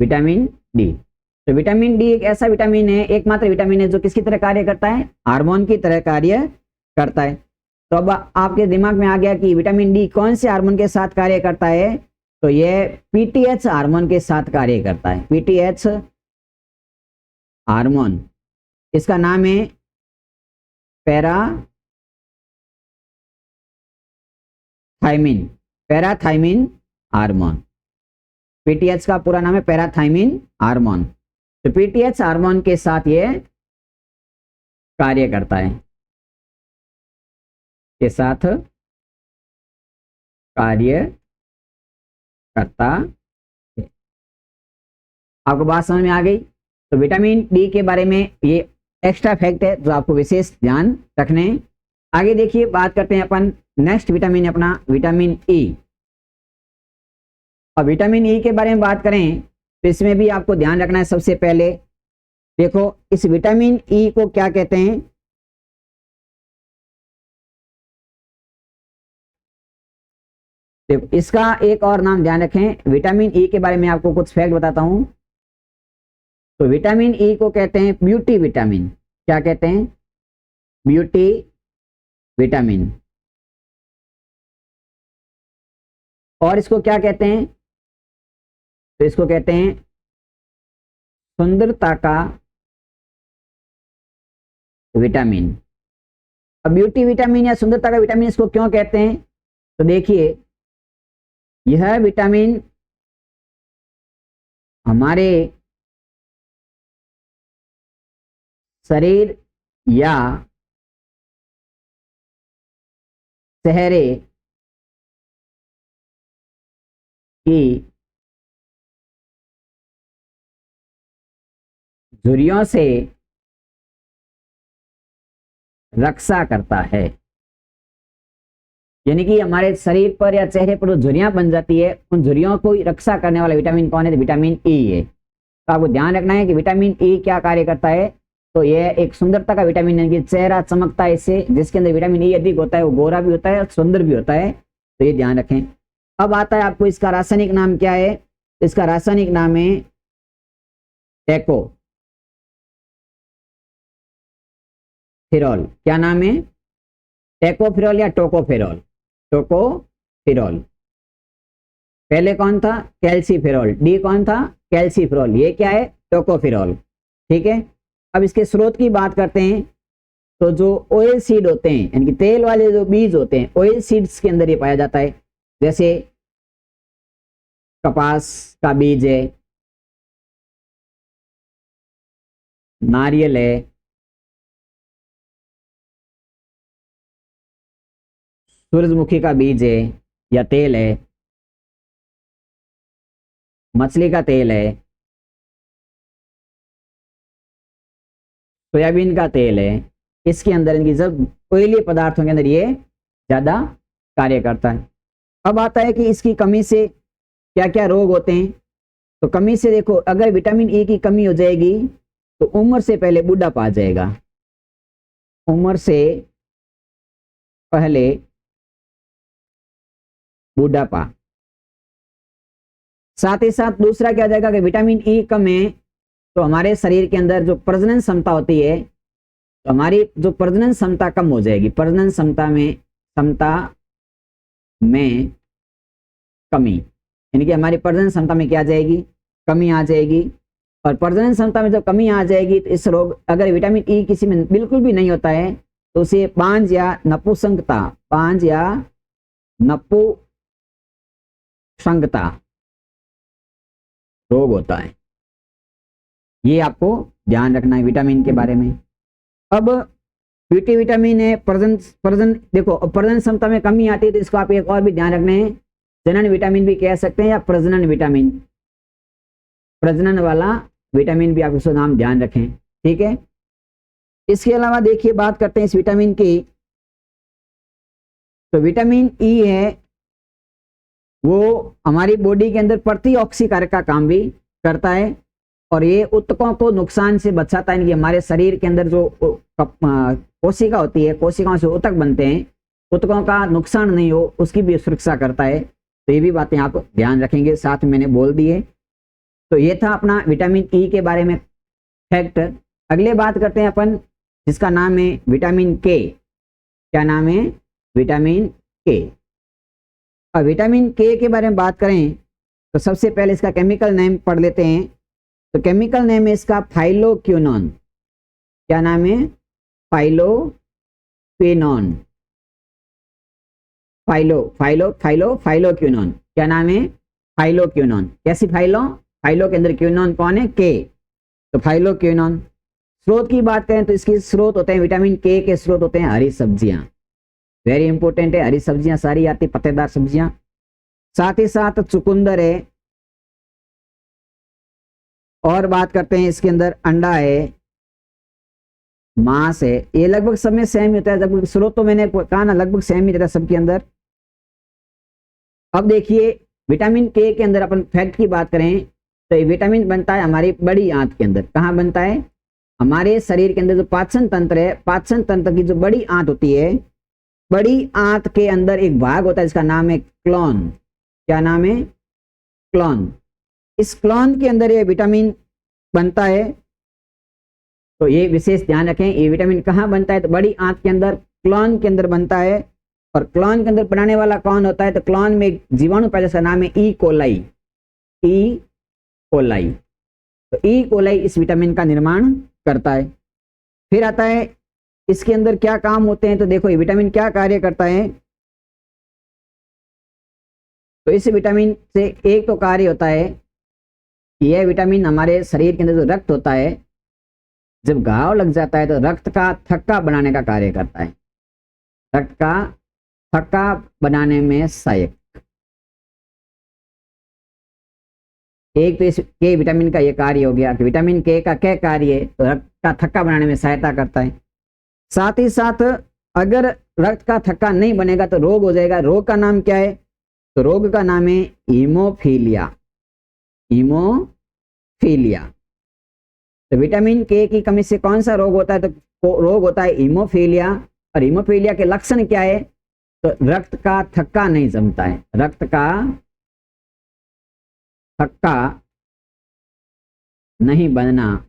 Vitamin D. तो विटामिन डी एक ऐसा विटामिन है, एकमात्र विटामिन है जो किसकी तरह कार्य करता है? हार्मोन की तरह कार्य करता है। तो अब आपके दिमाग में आ गया कि विटामिन डी कौन से हार्मोन के साथ कार्य करता है? तो यह पीटीएच हार्मोन के साथ कार्य करता है। पीटीएच हार्मोन, इसका नाम है पैराथाइमिन। पैराथाइमिन हार्मोन, पीटीएच का पूरा नाम है पैराथाइमिन हार्मोन। तो पीटीएच हार्मोन के साथ ये कार्य करता है, के साथ कार्य करता है। आपको बात समझ में आ गई? तो विटामिन डी के बारे में ये एक्स्ट्रा फैक्ट है जो आपको विशेष ध्यान रखने हैं। आगे देखिए, बात करते हैं अपन नेक्स्ट विटामिन अपना विटामिन ई। और विटामिन ई के बारे में बात करें तो इसमें भी आपको ध्यान रखना है। सबसे पहले देखो, इस विटामिन ई को क्या कहते हैं? देखो, इसका एक और नाम ध्यान रखें। विटामिन ई के बारे में आपको कुछ फैक्ट बताता हूं। तो विटामिन ई को कहते हैं ब्यूटी विटामिन। क्या कहते हैं? Beauty vitamin. और इसको क्या कहते हैं? तो इसको कहते हैं सुंदरता का विटामिन। अब ब्यूटी विटामिन या सुंदरता का विटामिन इसको क्यों कहते हैं? तो देखिए, यह विटामिन हमारे शरीर या चेहरे की झुर्रियों से रक्षा करता है। यानी कि हमारे शरीर पर या चेहरे पर जो झुर्रियां बन जाती है, उन झुर्रियों को रक्षा करने वाला विटामिन कौन है? तो विटामिन ई है। तो आपको ध्यान रखना है कि विटामिन ई क्या कार्य करता है। तो यह एक सुंदरता का विटामिन है कि चेहरा चमकता है इससे। जिसके अंदर विटामिन ई अधिक होता है वो गोरा भी होता है और सुंदर भी होता है, तो ये ध्यान रखें। अब आता है आपको इसका रासायनिक नाम क्या है? इसका रासायनिक नाम है टेको फिरॉल। क्या नाम है? टेकोफिरॉल या टोकोफिरॉल। टोकोफिरॉल। पहले कौन था? कैल्सीफिरॉल। डी कौन था? कैल्सीफिरॉल। ये क्या है? टोकोफिरॉल। ठीक है। अब इसके स्रोत की बात करते हैं। तो जो ऑयल सीड होते हैं, यानी कि तेल वाले जो बीज होते हैं, ऑयल सीड्स के अंदर ये पाया जाता है। जैसे कपास का बीज है, नारियल है, सूरजमुखी का बीज है या तेल है, मछली का तेल है, सोयाबीन का तेल है। इसके अंदर इनकी सब ऑयली पदार्थों के अंदर ये ज्यादा कार्य करता है। अब आता है कि इसकी कमी से क्या क्या रोग होते हैं। तो कमी से देखो, अगर विटामिन ई की कमी हो जाएगी तो उम्र से पहले बुढ़ापा आ जाएगा। उम्र से पहले बुढ़ापा। साथ ही साथ दूसरा क्या आ जाएगा कि विटामिन ई कम है तो हमारे शरीर के अंदर जो प्रजनन क्षमता होती है, तो हमारी जो प्रजनन क्षमता कम हो जाएगी। प्रजनन क्षमता में कमी, यानी कि हमारी प्रजनन क्षमता में क्या आ जाएगी? कमी आ जाएगी। और प्रजनन क्षमता में जब कमी आ जाएगी तो इस रोग, अगर विटामिन ई किसी में बिल्कुल भी नहीं होता है तो उसे पांज या नपुंसकता रोग होता है। ये आपको ध्यान रखना है विटामिन के बारे में। अब पीटी विटामिन है प्रजनन देखो, प्रजनन क्षमता में कमी आती है तो इसको आप एक और भी ध्यान रखना है, जनन विटामिन भी कह सकते हैं या प्रजनन विटामिन। प्रजनन वाला विटामिन भी आप उसका नाम ध्यान रखें। ठीक है। इसके अलावा देखिए, बात करते हैं इस विटामिन की। तो विटामिन ई है वो हमारी बॉडी के अंदर प्रतिऑक्सीकारक का काम भी करता है और ये ऊतकों को नुकसान से बचाता है। कि हमारे शरीर के अंदर जो कोशिका होती है, कोशिकाओं से ऊतक बनते हैं, ऊतकों का नुकसान नहीं हो उसकी भी सुरक्षा करता है। तो ये भी बातें आप ध्यान रखेंगे, साथ में मैंने बोल दी है। तो ये था अपना विटामिन ई के बारे में फैक्ट। अगले बात करते हैं अपन, जिसका नाम है विटामिन के। क्या नाम है? विटामिन के। अब विटामिन के बारे में बात करें तो सबसे पहले इसका केमिकल नेम पढ़ लेते हैं। तो केमिकल नेम है इसका फाइलोक्विनोन। क्या नाम है? फाइलोक्विनोन। फाइलोक्विनोन। क्या नाम है? फाइलोक्विनोन। कैसी फाइलो के अंदर क्विनोन कौन है? के। तो फाइलोक्विनोन। स्रोत की बात करें तो इसके स्रोत होते हैं, विटामिन के स्रोत होते हैं हरी सब्जियां। वेरी इंपॉर्टेंट है, हरी सब्जियां सारी आती, पत्तेदार सब्जियां। साथ ही साथ चुकंदर है। और बात करते हैं इसके अंदर अंडा है, मांस है। ये लगभग सब में सेम ही होता है, लगभग स्रोत तो मैंने कहा ना लगभग सेम ही रहता है सबके अंदर। अब देखिए विटामिन के अंदर अपन फैक्ट की बात करें तो ये विटामिन बनता है हमारी बड़ी आंत के अंदर। कहाँ बनता है? हमारे शरीर के अंदर जो पाचन तंत्र है, पाचन तंत्र की जो बड़ी आंत होती है, बड़ी आंत के अंदर एक भाग होता है जिसका नाम है क्लोन। क्या नाम है? क्लोन। इस क्लोन के अंदर ये विटामिन बनता है। तो ये विशेष ध्यान रखें, ये विटामिन कहाँ बनता है? तो बड़ी आंत के अंदर, क्लोन के अंदर बनता है। और क्लोन के अंदर बनाने वाला कौन होता है? तो क्लोन में एक जीवाणु पैदा, जिसका नाम है ई कोलाई। E coli. तो ई कोलाई इस विटामिन का निर्माण करता है। फिर आता है इसके अंदर क्या काम होते हैं। तो देखो ये विटामिन क्या कार्य करता है। तो इस विटामिन से एक तो कार्य होता है यह विटामिन हमारे शरीर के अंदर जो रक्त होता है, जब घाव लग जाता है तो रक्त का थक्का बनाने का कार्य करता है, रक्त का थक्का बनाने में सहायक। एक तो इस के विटामिन का ये कार्य हो गया कि विटामिन के का क्या कार्य है, तो रक्त का थक्का बनाने में सहायता करता है। साथ ही साथ अगर रक्त का थक्का नहीं बनेगा तो रोग हो जाएगा। रोग का नाम क्या है, तो रोग का नाम है हीमोफीलिया। हीमोफीलिया। तो विटामिन के की कमी से कौन सा रोग होता है, तो रोग होता है हीमोफीलिया। और हीमोफीलिया के लक्षण क्या है, तो रक्त का थक्का नहीं जमता है, रक्त का थक्का नहीं बनना,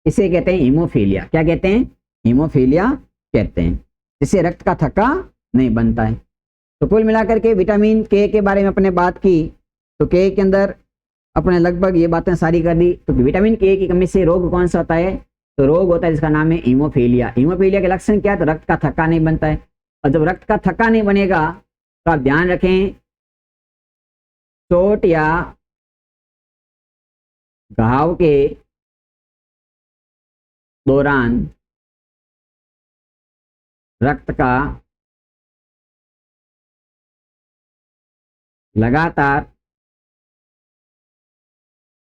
इसे कहते हैं हीमोफीलिया। क्या कहते हैं, हीमोफीलिया कहते हैं, जिससे रक्त का थक्का नहीं बनता है। तो कुल मिलाकर के विटामिन के बारे में अपने बात की, तो के के अंदर अपने लगभग ये बातें सारी कर दी। तो विटामिन के की कमी से रोग कौन सा होता है, तो रोग होता है जिसका नाम है हीमोफीलिया। हीमोफीलिया के लक्षण क्या है, तो रक्त का थक्का नहीं बनता है। और जब रक्त का थक्का नहीं बनेगा तो आप ध्यान रखें, चोट या घाव के दौरान रक्त का लगातार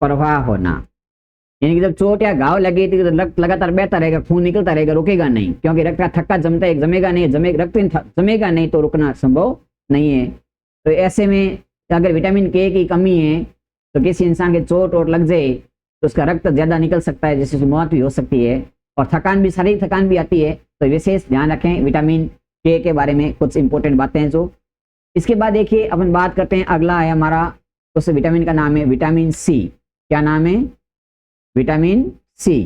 प्रवाह होना, यानी कि जब चोट या घाव लगी थी तो रक्त लगातार बहता रहेगा, खून निकलता रहेगा, रुकेगा नहीं, क्योंकि रक्त का थक्का जमता है, जमेगा नहीं, रक्त जमेगा नहीं तो रुकना संभव नहीं है। तो ऐसे में अगर विटामिन के की कमी है तो किसी इंसान के चोट वोट लग जाए तो उसका रक्त ज्यादा निकल सकता है, जिससे मौत भी हो सकती है और थकान भी, शारीरिक थकान भी आती है। तो विशेष ध्यान रखें विटामिन के बारे में कुछ इंपॉर्टेंट बातें हैं जो। इसके बाद देखिए अपन बात करते हैं, अगला है हमारा, उस विटामिन का नाम है विटामिन सी। क्या नाम है, विटामिन सी।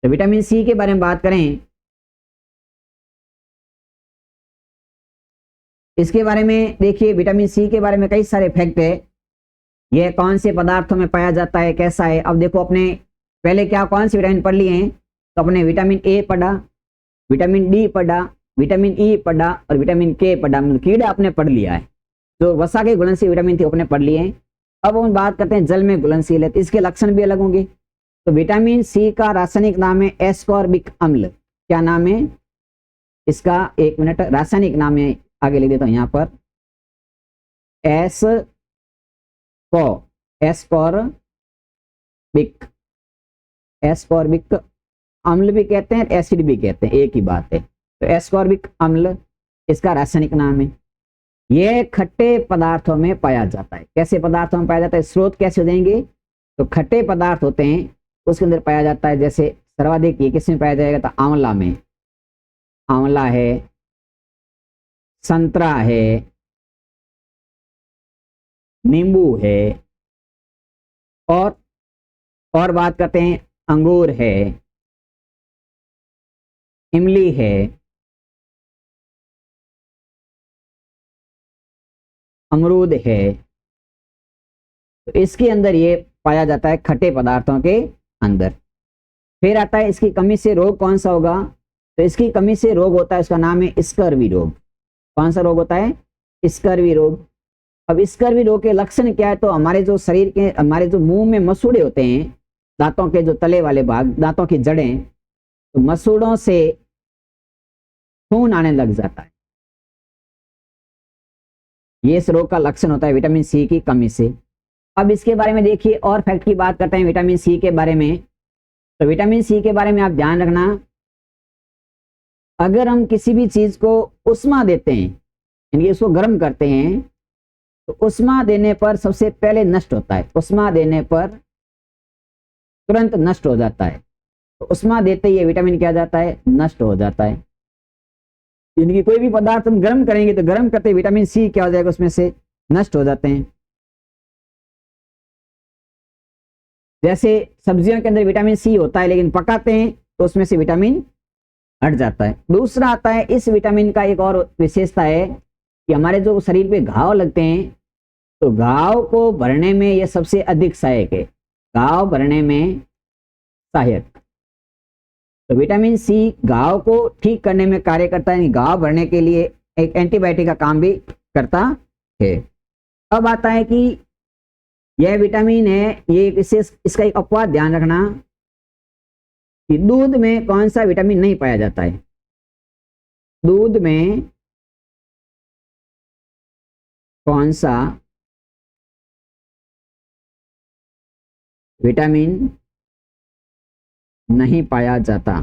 तो विटामिन सी के बारे में बात करें, इसके बारे में देखिए, विटामिन सी के बारे में कई सारे फैक्ट है। यह कौन से पदार्थों में पाया जाता है, कैसा है। अब देखो, अपने पहले क्या कौन से विटामिन पढ़ लिए हैं, तो अपने विटामिन ए पढ़ा, विटामिन डी पढ़ा, विटामिन ई पढ़ा और विटामिन के पढ़ा, मतलब कीड़ा आपने पढ़ लिया है। जो वसा के घुलनशील विटामिन थे अपने पढ़ लिए हैं। अब हम बात करते हैं जल में घुलनशील है, तो इसके लक्षण भी अलग होंगे। तो विटामिन सी का रासायनिक नाम है एस्कॉर्बिक अम्ल। क्या नाम है इसका, एक मिनट, रासायनिक नाम है, आगे लिख देता हूं यहाँ पर, एस्कॉर्बिक अम्ल भी कहते हैं, एसिड भी कहते हैं, एक ही बात है। तो एस्कॉर्बिक अम्ल इसका रासायनिक नाम है। यह खट्टे पदार्थों में पाया जाता है। कैसे पदार्थों में पाया जाता है, स्रोत कैसे हो जाएंगे, तो खट्टे पदार्थ होते हैं उसके अंदर पाया जाता है। जैसे सर्वाधिक ये किस में पाया जाएगा, तो आंवला में, आंवला है, संतरा है, नींबू है, और बात करते हैं अंगूर है, इमली है, अमरूद है। तो इसके अंदर ये पाया जाता है खट्टे पदार्थों के अंदर। फिर आता है इसकी कमी से रोग कौन सा होगा, तो इसकी कमी से रोग होता है, उसका नाम है स्कर्वी रोग। कौन सा रोग होता है, स्कर्वी रोग। अब स्कर्वी रोग के लक्षण क्या है, तो हमारे जो शरीर के, हमारे जो मुंह में मसूड़े होते हैं, दांतों के जो तले वाले भाग, दांतों की जड़ें, तो मसूड़ों से खून आने लग जाता है। ये इस रोग का लक्षण होता है विटामिन सी की कमी से। अब इसके बारे में देखिए, और फैक्ट की बात करते हैं विटामिन सी के बारे में। तो विटामिन सी के बारे में आप ध्यान रखना, अगर हम किसी भी चीज को उष्मा देते हैं, यानी उसको गर्म करते हैं, तो उष्मा देने पर सबसे पहले नष्ट होता है, उष्मा देने पर तुरंत नष्ट हो जाता है। तो उष्मा देते ही ये विटामिन क्या जाता है, नष्ट हो जाता है। यानी कि कोई भी पदार्थ हम गर्म करेंगे तो गर्म करते विटामिन सी क्या हो जाएगा, उसमें से नष्ट हो जाते हैं। जैसे सब्जियों के अंदर विटामिन सी होता है, लेकिन पकाते हैं तो उसमें से विटामिन हट जाता है। दूसरा आता है, इस विटामिन का एक और विशेषता है कि हमारे जो शरीर पे घाव लगते हैं, तो घाव को भरने में यह सबसे अधिक सहायक है, घाव भरने में सहायक। तो विटामिन सी घाव को ठीक करने में कार्य करता है, घाव भरने के लिए एक एंटीबायोटिक का काम भी करता है। अब आता है कि यह विटामिन है, ये विशेष, इसका एक अपवाद ध्यान रखना कि दूध में कौन सा विटामिन नहीं पाया जाता है। दूध में कौन सा विटामिन नहीं पाया जाता।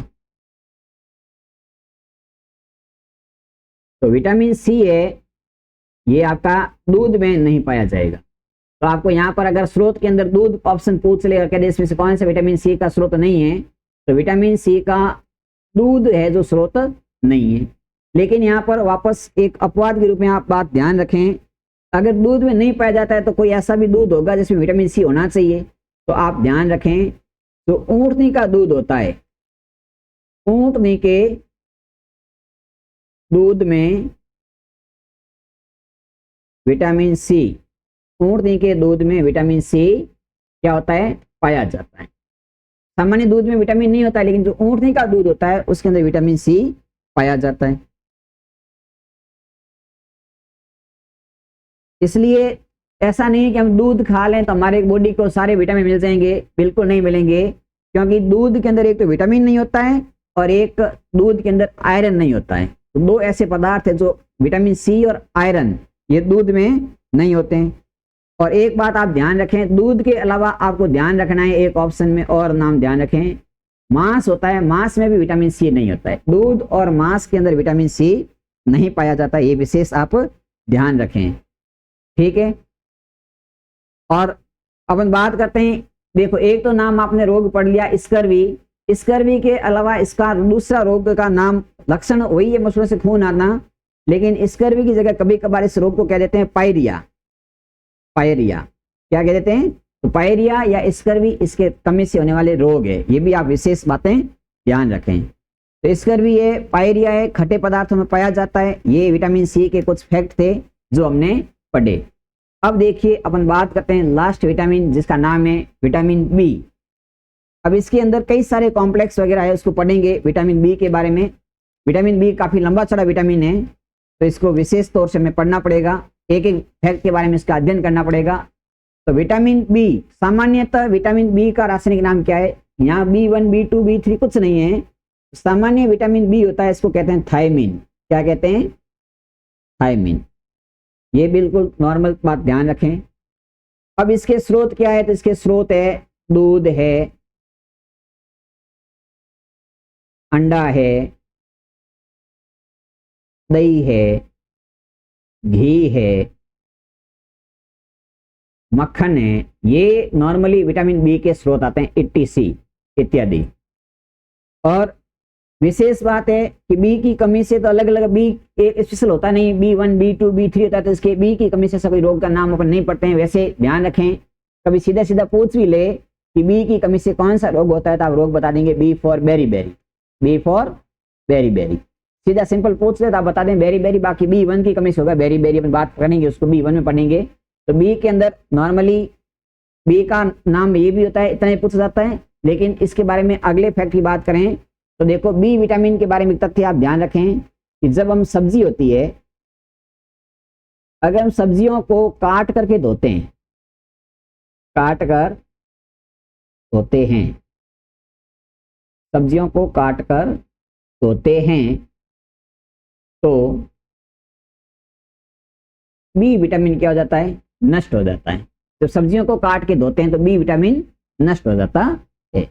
तो विटामिन सी है, ये आपका दूध में नहीं पाया जाएगा। तो आपको यहाँ पर अगर स्रोत के अंदर दूध ऑप्शन पूछ ले और कह दे इसमें से कौन सा विटामिन सी का स्रोत नहीं है, तो विटामिन सी का दूध है जो स्रोत नहीं है। लेकिन यहाँ पर वापस एक अपवाद के रूप में आप बात ध्यान रखें, अगर दूध में नहीं पाया जाता है तो कोई ऐसा भी दूध होगा जिसमें विटामिन सी होना चाहिए। तो आप ध्यान रखें, तो ऊँटनी का दूध होता है, ऊँटनी के दूध में विटामिन सी, ऊँटनी के दूध में विटामिन सी क्या होता है, पाया जाता है। सामान्य दूध में विटामिन नहीं होता है, लेकिन जो ऊँटनी का दूध होता है उसके अंदर विटामिन सी पाया जाता है। इसलिए ऐसा नहीं है कि हम दूध खा लें तो हमारे बॉडी को सारे विटामिन मिल जाएंगे, बिल्कुल नहीं मिलेंगे, क्योंकि दूध के अंदर एक तो विटामिन नहीं होता है और एक दूध के अंदर आयरन नहीं होता है। तो दो ऐसे पदार्थ है जो विटामिन सी और आयरन, ये दूध में नहीं होते हैं। और एक बात आप ध्यान रखें, दूध के अलावा आपको ध्यान रखना है, एक ऑप्शन में और नाम ध्यान रखें, मांस होता है, मांस में भी विटामिन सी नहीं होता है। दूध और मांस के अंदर विटामिन सी नहीं पाया जाता, ये विशेष आप ध्यान रखें, ठीक है। और अपन बात करते हैं, देखो एक तो नाम आपने रोग पढ़ लिया स्कर्वी, स्कर्वी के अलावा इसका दूसरा रोग का नाम, लक्षण वही है मसूड़ों से खून आना, लेकिन स्कर्वी की जगह कभी कभार इस रोग को कह देते हैं पायरिया। पायरिया क्या कह देते हैं, तो पायरिया या स्कर्वी इसके कमी से होने वाले रोग है, ये भी आप विशेष बातें ध्यान रखें। तो स्कर्वी है, पायरिया है, खट्टे पदार्थों में पाया जाता है। ये विटामिन सी के कुछ फैक्ट थे जो हमने पढ़े। अब देखिए अपन बात करते हैं लास्ट विटामिन, जिसका नाम है विटामिन बी। अब इसके अंदर कई सारे कॉम्प्लेक्स वगैरह है, उसको पढ़ेंगे विटामिन बी के बारे में। विटामिन बी काफी लंबा चौड़ा विटामिन है, तो इसको विशेष तौर से हमें पढ़ना पड़ेगा, एक एक फैक्ट के बारे में इसका अध्ययन करना पड़ेगा। तो विटामिन बी, सामान्यतः विटामिन बी का रासायनिक नाम क्या है, यहाँ B1 B2 B3 कुछ नहीं है, सामान्य विटामिन बी होता है, इसको कहते हैं थायमिन। क्या कहते हैं, थायमिन। ये बिल्कुल नॉर्मल बात ध्यान रखें। अब इसके स्रोत क्या है, तो इसके स्रोत है दूध है, अंडा है, दही है, घी है, मक्खन है, ये नॉर्मली विटामिन बी के स्रोत आते हैं, ETC इत्यादि। और विशेष बात है कि बी की कमी से, तो अलग अलग बी एक स्पेशल होता नहीं, B1 B2 B3 होता है, तो इसके बी की कमी से कोई रोग का नाम अपन नहीं पढ़ते हैं। वैसे ध्यान रखें, कभी सीधा सीधा पूछ भी ले कि बी की कमी से कौन सा रोग होता है, तो आप रोग बता देंगे B for berry berry, B for berry berry. सीधा सिंपल पूछ ले तो आप बता दें बेरी बेरी, बाकी B1 की कमी से होगा बेरी बेरी, अपन बात करेंगे उसको B1 में पढ़ेंगे। तो बी के अंदर नॉर्मली बी का नाम ये भी होता है, इतना ही पूछा जाता है। लेकिन इसके बारे में अगले फैक्ट की बात करें तो देखो, बी विटामिन के बारे में तथ्य आप ध्यान रखें कि जब हम सब्जी होती है, अगर हम सब्जियों को काट करके धोते हैं, काट कर धोते हैं, सब्जियों को काट कर धोते हैं, तो बी विटामिन क्या हो जाता है, नष्ट हो जाता है। जब सब्जियों को काट के धोते हैं तो बी विटामिन नष्ट हो जाता है।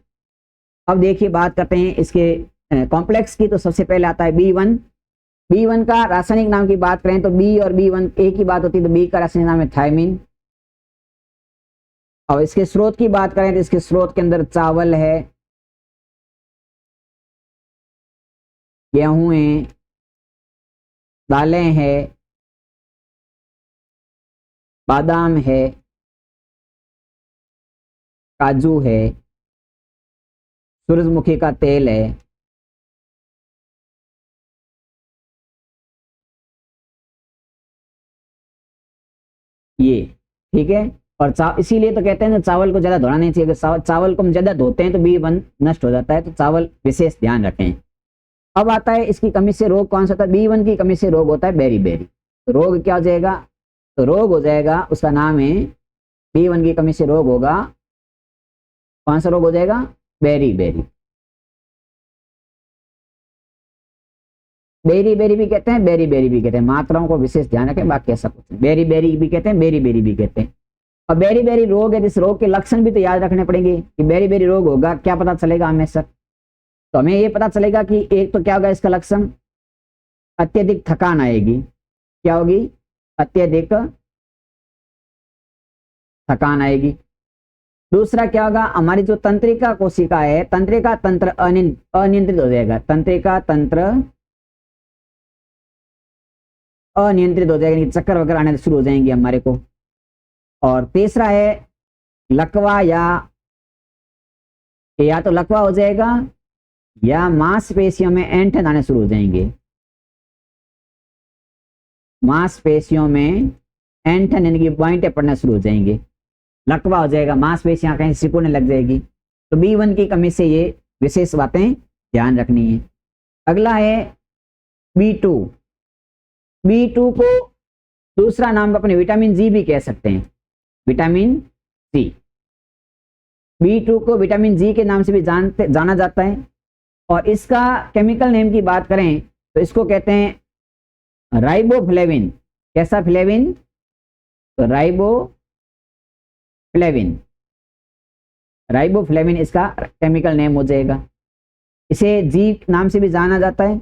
अब देखिए बात करते हैं इसके कॉम्प्लेक्स की, तो सबसे पहले आता है B1। B1 का रासायनिक नाम की बात करें तो बी और B1 एक ही बात होती है, तो बी का रासायनिक नाम है थायमिन। और इसके स्रोत की बात करें तो इसके स्रोत के अंदर चावल है, गेहूं है, दालें हैं, बादाम है, काजू है, सूरजमुखी का तेल है, ये ठीक है। और इसीलिए तो कहते हैं ना चावल को ज्यादा धोना नहीं चाहिए, अगर चावल को हम ज्यादा धोते हैं तो B1 नष्ट हो जाता है, तो चावल विशेष ध्यान रखें। अब आता है इसकी कमी से रोग कौन सा था, B1 की कमी से रोग होता है बेरी बेरी। तो रोग क्या हो जाएगा, तो रोग हो जाएगा, उसका नाम है B1 की कमी से रोग होगा, कौन सा रोग हो जाएगा? Berry berry. बेरी बेरी भी कहते हैं, बेरी बेरी भी कहते हैं, मात्राओं को विशेष ध्यान रखें, बाकी ऐसा कुछ नहीं। बेरी बेरी भी कहते हैं, बेरी बेरी भी कहते हैं। और बेरी बेरी रोग है, इस रोग के लक्षण भी तो याद रखने पड़ेंगे कि बेरी बेरी रोग होगा, क्या पता चलेगा हमें सर? तो हमें ये पता चलेगा कि एक तो क्या होगा इसका लक्षण, अत्यधिक थकान आएगी। क्या होगी? अत्यधिक थकान आएगी। दूसरा क्या होगा, हमारी जो तंत्रिका कोशिका है, तंत्रिका तंत्र अनियंत्रित हो जाएगा, तंत्रिका तंत्र अनियंत्रित हो जाएगा, चक्कर वगैरह आने शुरू हो जाएंगे हमारे को। और तीसरा है लकवा, या तो लकवा हो जाएगा या मांसपेशियों में ऐंठन आने शुरू हो जाएंगे, मांसपेशियों में ऐंठन यानी कि पॉइंटें पड़ना शुरू हो जाएंगे, लकवा हो जाएगा, मांसपेशियां कहीं सिकुड़ने लग जाएगी। तो B1 की कमी से ये विशेष बातें ध्यान रखनी है। अगला है B2। B2 को दूसरा नाम अपने विटामिन जी भी कह सकते हैं, विटामिन जी। B2 को विटामिन जी के नाम से भी जाना जाता है। और इसका केमिकल नेम की बात करें तो इसको कहते हैं राइबोफ्लेविन। कैसा फ्लेविन? तो राइबोफ्लेविन, राइबोफ्लेविन इसका केमिकल नेम हो जाएगा। इसे जी नाम से भी जाना जाता है।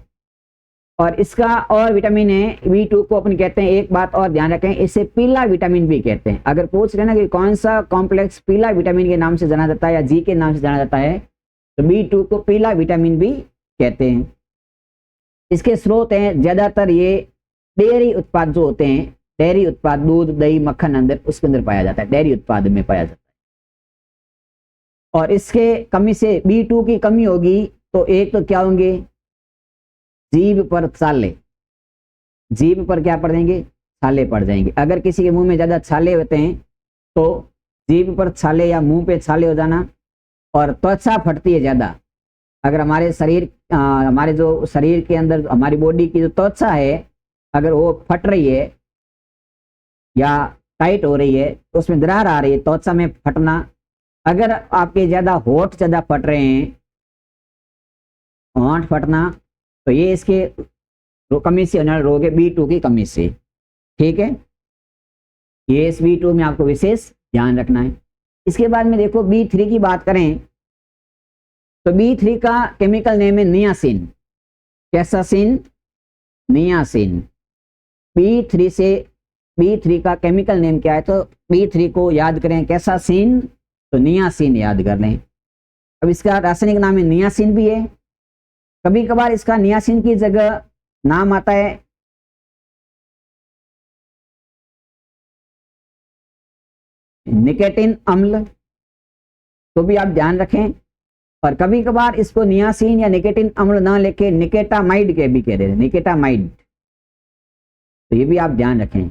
और इसका और विटामिन है B2 को अपन कहते हैं, एक बात और ध्यान रखें, इसे पीला विटामिन भी कहते हैं। अगर पूछ रहे ना कि कौन सा कॉम्प्लेक्स पीला विटामिन के नाम से जाना जाता है या जी के नाम से जाना जाता है, तो B2 को पीला विटामिन भी कहते हैं। इसके स्रोत हैं ज्यादातर ये डेयरी उत्पाद जो होते हैं, डेयरी उत्पाद, दूध दही मक्खन अंदर उसके अंदर पाया जाता है, डेयरी उत्पाद में पाया जाता है। और इसके कमी से B2 की कमी होगी तो एक तो क्या होंगे, जीभ पर छाले, जीभ पर क्या पड़ जाएंगे? छाले पड़ जाएंगे। अगर किसी के मुंह में ज्यादा छाले होते हैं तो जीभ पर छाले या मुंह पे छाले हो जाना। और त्वचा फटती है ज्यादा, अगर हमारे हमारे जो शरीर के अंदर हमारी बॉडी की जो त्वचा है अगर वो फट रही है या टाइट हो रही है तो उसमें दरार आ रही है, त्वचा में फटना। अगर आपके ज्यादा होठ ज्यादा फट रहे हैं, होंठ फटना, तो ये इसके कमी से होने वाला रोग है, B2 की कमी से। ठीक है, ये इस B2 में आपको विशेष ध्यान रखना है। इसके बाद में देखो B3 की बात करें तो B3 का केमिकल नेम है नियासिन। कैसा सिन? नियासिन। B3 का केमिकल नेम क्या है? तो B3 को याद करें, कैसा सिन? तो नियासिन याद कर लें। अब इसका रासायनिक नाम है नियासिन भी है। कभी कभार इसका नियासिन की जगह नाम आता है निकेटिन अम्ल, तो भी आप ध्यान रखें। और कभी कभार इसको नियासिन या निकेटिन अम्ल ना लेके निकेटामाइड के भी कह रहे हैं, निकेटामाइड, तो ये भी आप ध्यान रखें।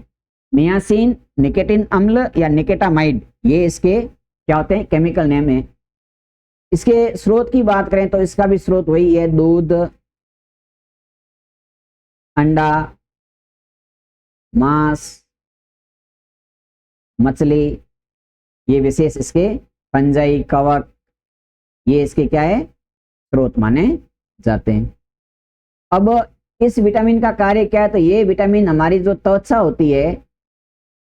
नियासिन, निकेटिन अम्ल या निकेटामाइड, ये इसके क्या होते हैं? केमिकल नेम है। इसके स्रोत की बात करें तो इसका भी स्रोत वही है, दूध, अंडा, मांस, मछली, ये विशेष इसके फंजाई, कवक, ये इसके क्या है? स्रोत माने जाते हैं। अब इस विटामिन का कार्य क्या है? तो ये विटामिन हमारी जो त्वचा होती है,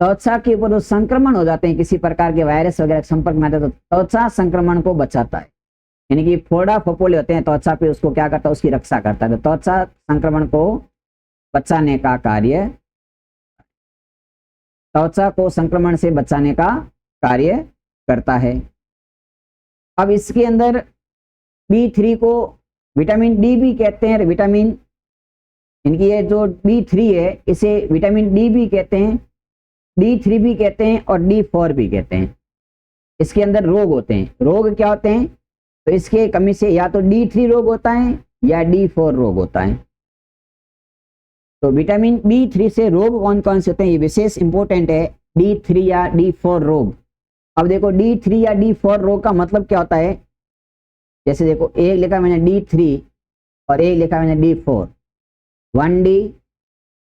त्वचा के ऊपर जो संक्रमण हो जाते हैं, किसी प्रकार के वायरस वगैरह संपर्क में आते हैं, तो त्वचा संक्रमण को बचाता है। यानी कि फोड़ा फपोले होते हैं त्वचा पे, उसको क्या करता है? उसकी रक्षा करता है। तो त्वचा संक्रमण को बचाने का कार्य, त्वचा को संक्रमण से बचाने का कार्य करता है। अब इसके अंदर B3 को विटामिन डी भी कहते हैं, विटामिन, इनकी ये जो B3 है इसे विटामिन डी भी कहते हैं, D3 भी कहते हैं और D4 भी कहते हैं। इसके अंदर रोग होते हैं। रोग क्या होते हैं? तो इसके कमी से या तो D3 रोग होता है या D4 रोग होता है। तो विटामिन B3 से रोग कौन कौन से होते हैं ये विशेष इंपॉर्टेंट है, D3 या D4 रोग। अब देखो D3 या D4 रोग का मतलब क्या होता है? जैसे देखो एक लिखा मैंने D3 और एक लिखा मैंने D4, 1D,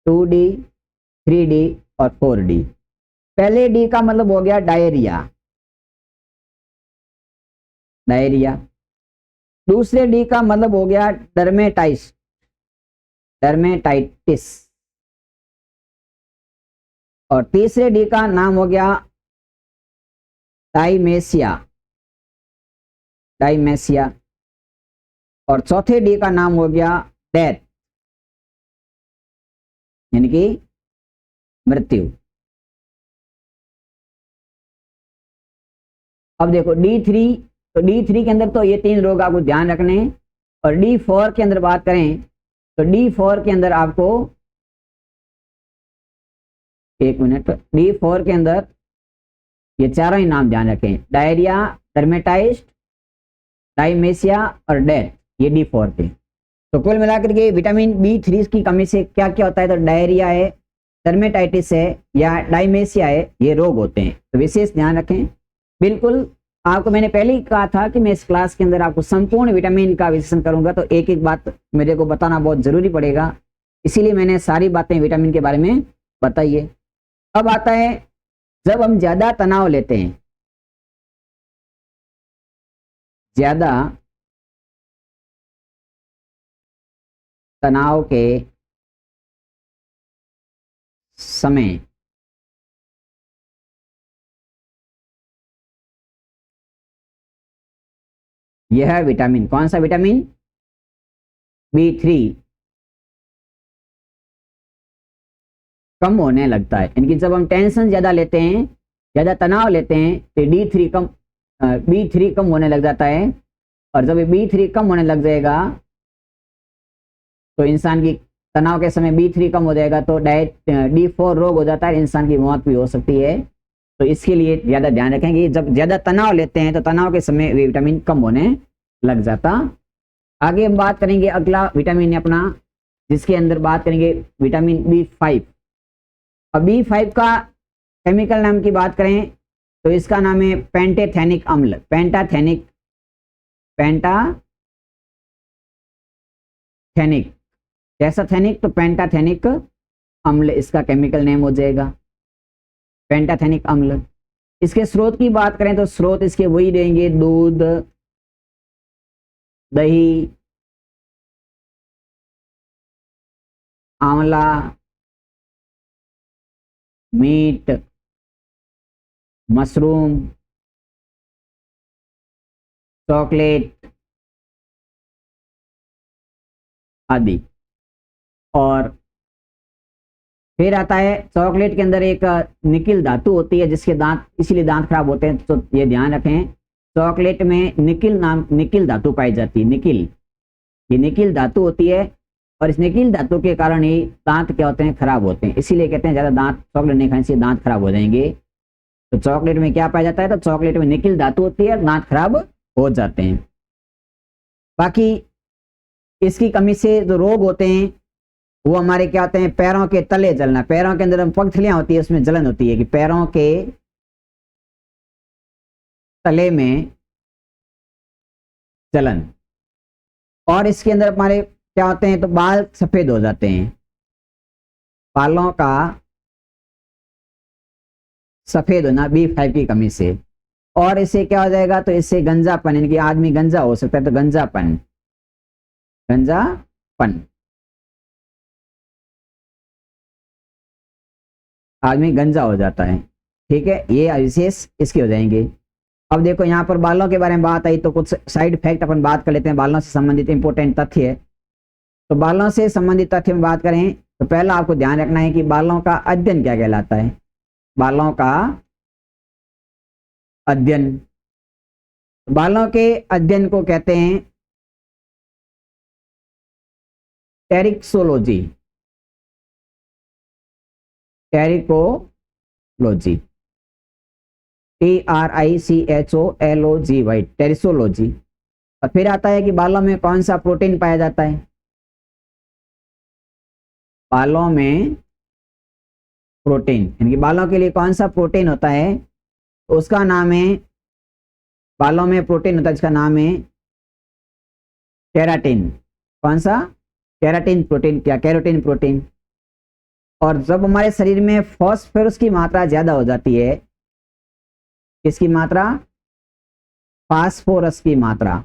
2D, 3D और 4D। पहले डी का मतलब हो गया डायरिया, डायरिया। दूसरे डी का मतलब हो गया डर्मेटाइस, डर्मेटाइटिस। और तीसरे डी का नाम हो गया डाइमेसिया, डाइमेसिया। और चौथे डी का नाम हो गया डेथ, यानी कि मृत्यु। अब देखो D3, तो D3 के अंदर तो ये 3 रोग आपको ध्यान रखने हैं। और D4 के अंदर बात करें तो D4 के अंदर आपको, एक मिनट, D4 के अंदर ये चारों ही नाम ध्यान रखें, डायरिया, डर्मेटाइटिस, डाइमेसिया और डेथ, ये D4 के। तो कुल मिलाकर के विटामिन B3 की कमी से क्या क्या होता है, तो डायरिया है, डर्मेटाइटिस है या डाइमेसिया है, ये रोग होते हैं। तो विशेष ध्यान रखें। बिल्कुल आपको मैंने पहले ही कहा था कि मैं इस क्लास के अंदर आपको संपूर्ण विटामिन का विश्लेषण करूंगा, तो एक एक बात मेरे को बताना बहुत जरूरी पड़ेगा, इसीलिए मैंने सारी बातें विटामिन के बारे में बताई है। अब आता है जब हम ज्यादा तनाव लेते हैं, ज्यादा तनाव के समय यह विटामिन, कौन सा विटामिन, B3 कम होने लगता है। यानी कि जब हम टेंशन ज्यादा लेते हैं, ज्यादा तनाव लेते हैं, तो B3 कम होने लग जाता है। और जब B3 कम होने लग जाएगा तो इंसान की, तनाव के समय B3 कम हो जाएगा तो D4 रोग हो जाता है, इंसान की मौत भी हो सकती है। तो इसके लिए ज्यादा ध्यान रखेंगे, जब ज्यादा तनाव लेते हैं तो तनाव के समय विटामिन कम होने लग जाता। आगे हम बात करेंगे अगला विटामिन है अपना, जिसके अंदर बात करेंगे विटामिन B5। अब B5 का केमिकल नाम की बात करें तो इसका नाम है पेंटाथेनिक अम्ल, पेंटाथेनिक, जैसा थेनिक तो पेंटाथेनिक अम्ल इसका केमिकल नेम हो जाएगा, पेंटाथेनिक अम्ल। इसके स्रोत की बात करें तो स्रोत इसके वही रहेंगे, दूध, दही, आंवला, मीट, मशरूम, चॉकलेट आदि। और फिर आता है चॉकलेट के अंदर एक निकिल धातु होती है जिसके दांत, इसीलिए दांत खराब होते हैं, तो ये ध्यान रखें। चॉकलेट में निकिल धातु पाई जाती है, निकिल, ये निकिल धातु होती है और इस निकिल धातु के कारण ही दांत क्या होते हैं, खराब होते हैं। इसीलिए कहते हैं ज्यादा दांत चॉकलेट नहीं खाने से दांत खराब हो जाएंगे। तो चॉकलेट में क्या पाया जाता है, तो चॉकलेट में निकिल धातु होती है, दांत खराब हो जाते हैं। बाकी इसकी कमी से जो रोग होते हैं वो हमारे क्या होते हैं, पैरों के तले जलना, पैरों के अंदर पगथलियां होती है, उसमें जलन होती है, कि पैरों के तले में जलन। और इसके अंदर हमारे क्या होते हैं, तो बाल सफेद हो जाते हैं, बालों का सफेद होना B5 की कमी से। और इससे क्या हो जाएगा, तो इससे गंजापन, यानी कि आदमी गंजा हो सकता है, तो गंजापन, गंजापन, आदमी गंजा हो जाता है। ठीक है, ये विशेष इसके हो जाएंगे। अब देखो यहाँ पर बालों के बारे में बात आई तो कुछ साइड इफेक्ट अपन बात कर लेते हैं, बालों से संबंधित इंपॉर्टेंट तथ्य है। तो बालों से संबंधित तथ्य में बात करें तो पहला आपको ध्यान रखना है कि बालों का अध्ययन क्या कहलाता है, बालों का अध्ययन, बालों के अध्ययन को कहते हैं टेरिक्सोलॉजी, टेरिकोलॉजी, TRICHOLOGY, टेरिसोलॉजी। और फिर आता है कि बालों में कौन सा प्रोटीन पाया जाता है, बालों में प्रोटीन, यानी कि बालों के लिए कौन सा प्रोटीन होता है, तो उसका नाम है, बालों में प्रोटीन होता है जिसका नाम है केराटिन। कौन सा, केराटिन प्रोटीन, क्या कैरोटीन प्रोटीन। और जब हमारे शरीर में फॉस्फोरस की मात्रा ज्यादा हो जाती है, किसकी मात्रा? फास्फोरस की मात्रा।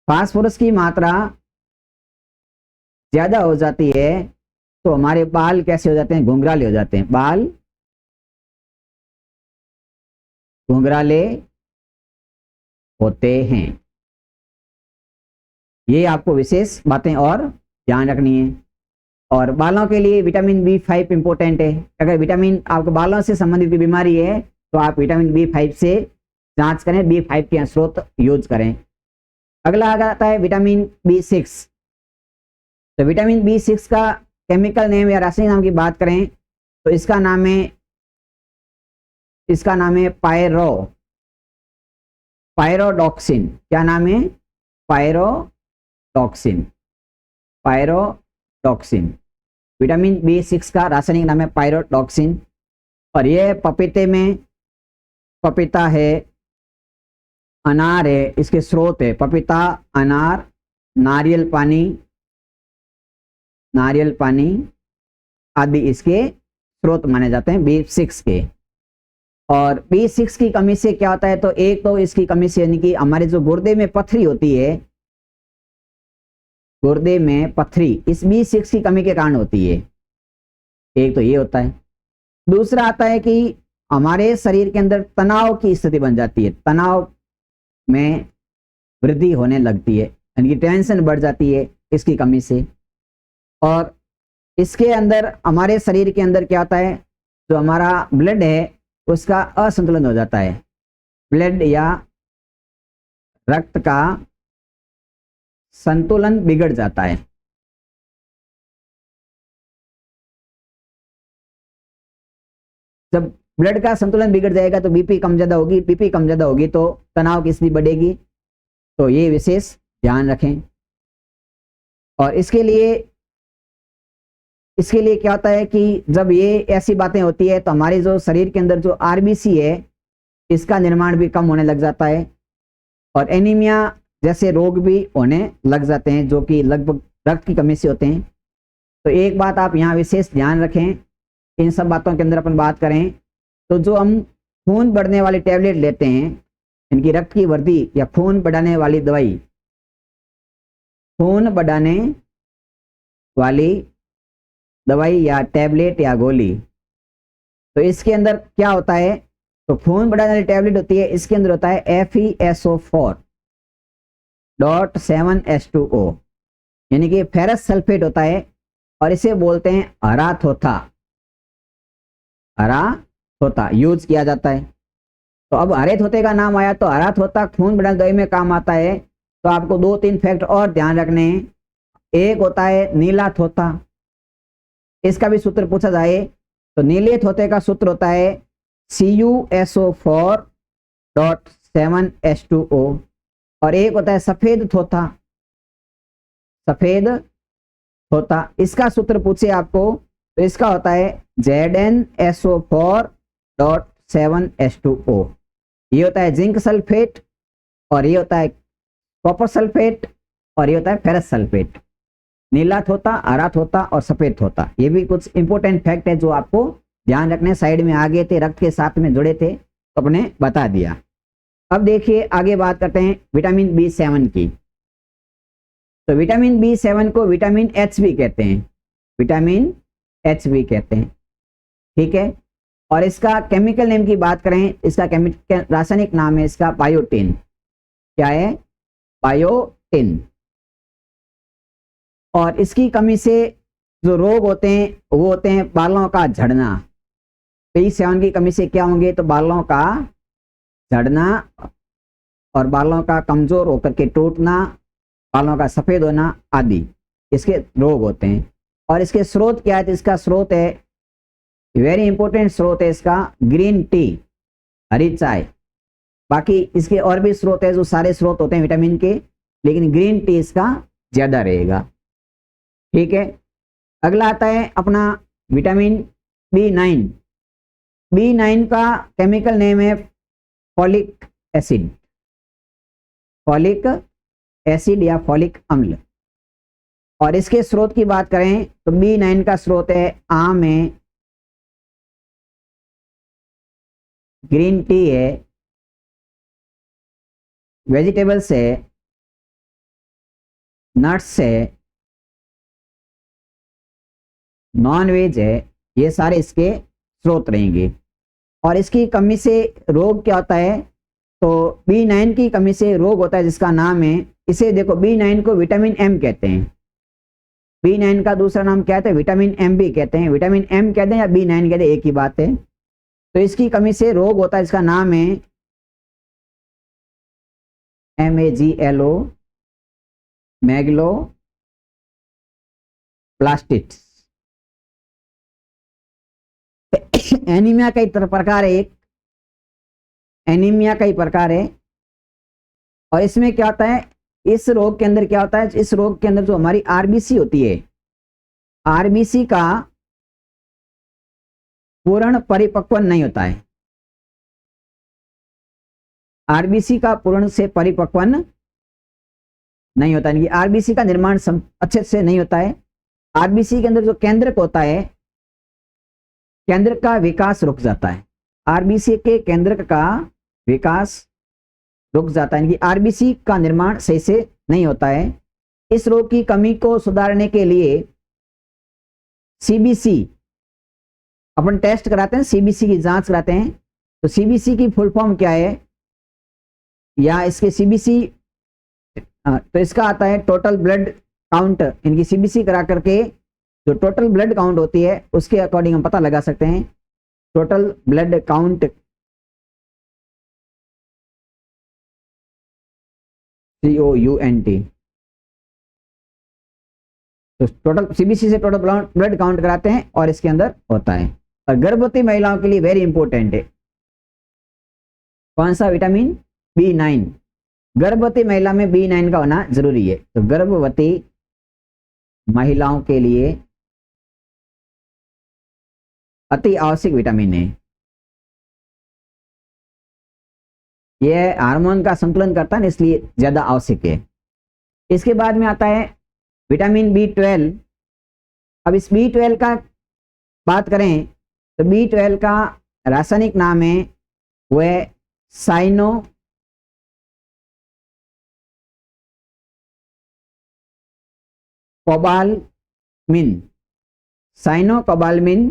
फास्फोरस की मात्रा ज्यादा हो जाती है तो हमारे बाल कैसे हो जाते हैं? घुंघराले हो जाते हैं। बाल घुंघराले होते हैं। ये आपको विशेष बातें और ध्यान रखनी है। और बालों के लिए विटामिन B5 इंपॉर्टेंट है। अगर विटामिन आपको बालों से संबंधित की बीमारी है तो आप विटामिन B5 से जांच करें, B5 के स्रोत यूज करें। अगला आता है विटामिन B6। तो विटामिन B6 का केमिकल नेम या रासायनिक नाम की बात करें तो इसका नाम है पायरोडॉक्सिन। क्या नाम है? पायरोडॉक्सिन। विटामिन B6 का रासायनिक नाम है पायरोडॉक्सिन। और यह पपीता है, अनार है, इसके स्रोत है पपीता, अनार, नारियल पानी आदि इसके स्रोत माने जाते हैं B6 के। और B6 की कमी से क्या होता है? तो एक तो इसकी कमी से यानी कि हमारे जो गुर्दे में पथरी होती है, गुर्दे में पथरी इस B6 की कमी के कारण होती है। एक तो ये होता है। दूसरा आता है कि हमारे शरीर के अंदर तनाव की स्थिति बन जाती है, तनाव में वृद्धि होने लगती है, यानी कि टेंशन बढ़ जाती है इसकी कमी से। और इसके अंदर हमारे शरीर के अंदर क्या होता है? जो हमारा ब्लड है उसका असंतुलन हो जाता है। ब्लड या रक्त का संतुलन बिगड़ जाता है। जब ब्लड का संतुलन बिगड़ जाएगा तो बीपी कम ज्यादा होगी तो तनाव की स्थिति बढ़ेगी। तो ये विशेष ध्यान रखें। और इसके लिए क्या होता है कि जब ये ऐसी बातें होती है तो हमारे जो शरीर के अंदर जो आरबीसी है इसका निर्माण भी कम होने लग जाता है और एनीमिया जैसे रोग भी होने लग जाते हैं, जो कि लगभग रक्त की कमी से होते हैं। तो एक बात आप यहाँ विशेष ध्यान रखें, इन सब बातों के अंदर अपन बात करें तो जो हम खून बढ़ने वाली टैबलेट लेते हैं, इनकी रक्त की वृद्धि या खून बढ़ाने वाली दवाई, खून बढ़ाने वाली दवाई या टैबलेट या गोली, तो इसके अंदर क्या होता है? तो खून बढ़ाने वाली टैबलेट होती है, इसके अंदर होता है FeSO4.7H2O, यानी कि फेरस सल्फेट होता है और इसे बोलते हैं हरा-थोथा यूज किया जाता है। तो अब हरे थोथे का नाम आया तो हरा थोथा खून बढ़ाने दवाई में काम आता है। तो आपको 2-3 फैक्ट और ध्यान रखने हैं। एक होता है नीला थोथा, इसका भी सूत्र पूछा जाए तो नीले थोथे का सूत्र होता है CuSO4.7H2O। और एक होता है सफेद थोथा, इसका सूत्र पूछे आपको तो इसका होता है ZnSO4.7H2O। ये होता है जिंक सल्फेट और ये होता है कॉपर सल्फेट और ये होता है फेरस सल्फेट। नीला थोथा, हरा थोथा और सफेद थोथा, ये भी कुछ इंपॉर्टेंट फैक्ट है जो आपको ध्यान रखने। साइड में आगे थे, रक्त के साथ में जुड़े थे तो अपने बता दिया। अब देखिए आगे बात करते हैं विटामिन B7 की। तो विटामिन B7 को विटामिन H भी कहते हैं, ठीक है। और इसका केमिकल नेम की बात करें, इसका केमिकल रासायनिक नाम है इसका बायोटिन। क्या है? बायोटिन। और इसकी कमी से जो रोग होते हैं वो होते हैं बालों का झड़ना। B7 की कमी से क्या होंगे? तो बालों का झड़ना और बालों का कमजोर होकर के टूटना, बालों का सफेद होना आदि इसके रोग होते हैं। और इसके स्रोत क्या है? तो इसका स्रोत है, वेरी इंपॉर्टेंट स्रोत है इसका, ग्रीन टी, हरी चाय। बाकी इसके और भी स्रोत है, जो सारे स्रोत होते हैं विटामिन के, लेकिन ग्रीन टी इसका ज्यादा रहेगा, ठीक है। अगला आता है अपना विटामिन B9। B9 का केमिकल नेम है फॉलिक एसिड या फॉलिक अम्ल। और इसके स्रोत की बात करें तो B9 का स्रोत है आम है, ग्रीन टी है, वेजिटेबल्स है, नट्स है, नॉन वेज है, ये सारे इसके स्रोत रहेंगे। और इसकी कमी से रोग क्या होता है, तो B9 की कमी से रोग होता है जिसका नाम है, इसे देखो B9 को विटामिन एम कहते हैं। B9 का दूसरा नाम क्या है, विटामिन एम भी कहते हैं, विटामिन एम कहते हैं या B9 कहते हैं, एक ही बात है। तो इसकी कमी से रोग होता है, इसका नाम है MAGLO, मैग्लो प्लास्टिक्स। एनीमिया का एक प्रकार है, एक एनीमिया का ही प्रकार है। और इसमें क्या होता है, इस रोग के अंदर क्या होता है, इस रोग के अंदर जो हमारी आरबीसी होती है, आरबीसी का पूर्ण परिपक्व नहीं होता है, आरबीसी का पूर्ण से परिपक्व नहीं होता है, आरबीसी का निर्माण अच्छे से नहीं होता है। आरबीसी के अंदर जो केंद्रक होता है, केंद्र का विकास रुक जाता है, आरबीसी के केंद्रक का विकास रुक जाता है, आरबीसी का निर्माण सही से नहीं होता है। इस रोग की कमी को सुधारने के लिए सीबीसी अपन टेस्ट कराते हैं, सीबीसी की जांच कराते हैं। तो सीबीसी की फुल फॉर्म क्या है, या इसके सीबीसी तो इसका आता है टोटल ब्लड काउंट। इनकी सीबीसी करा करके जो टोटल ब्लड काउंट होती है उसके अकॉर्डिंग हम पता लगा सकते हैं टोटल ब्लड काउंट, COUNT। तो टोटल सीबीसी से टोटल ब्लड काउंट कराते हैं और इसके अंदर होता है। और गर्भवती महिलाओं के लिए वेरी इंपॉर्टेंट है कौन सा, विटामिन B9। गर्भवती महिला में B9 का होना जरूरी है। तो गर्भवती महिलाओं के लिए अति आवश्यक विटामिन है। यह हार्मोन का संतुलन करता है, इसलिए ज्यादा आवश्यक है। इसके बाद में आता है विटामिन B12। अब इस B12 का बात करें तो B12 का रासायनिक नाम है वह साइनो कोबालमिन, साइनोकोबालमिन।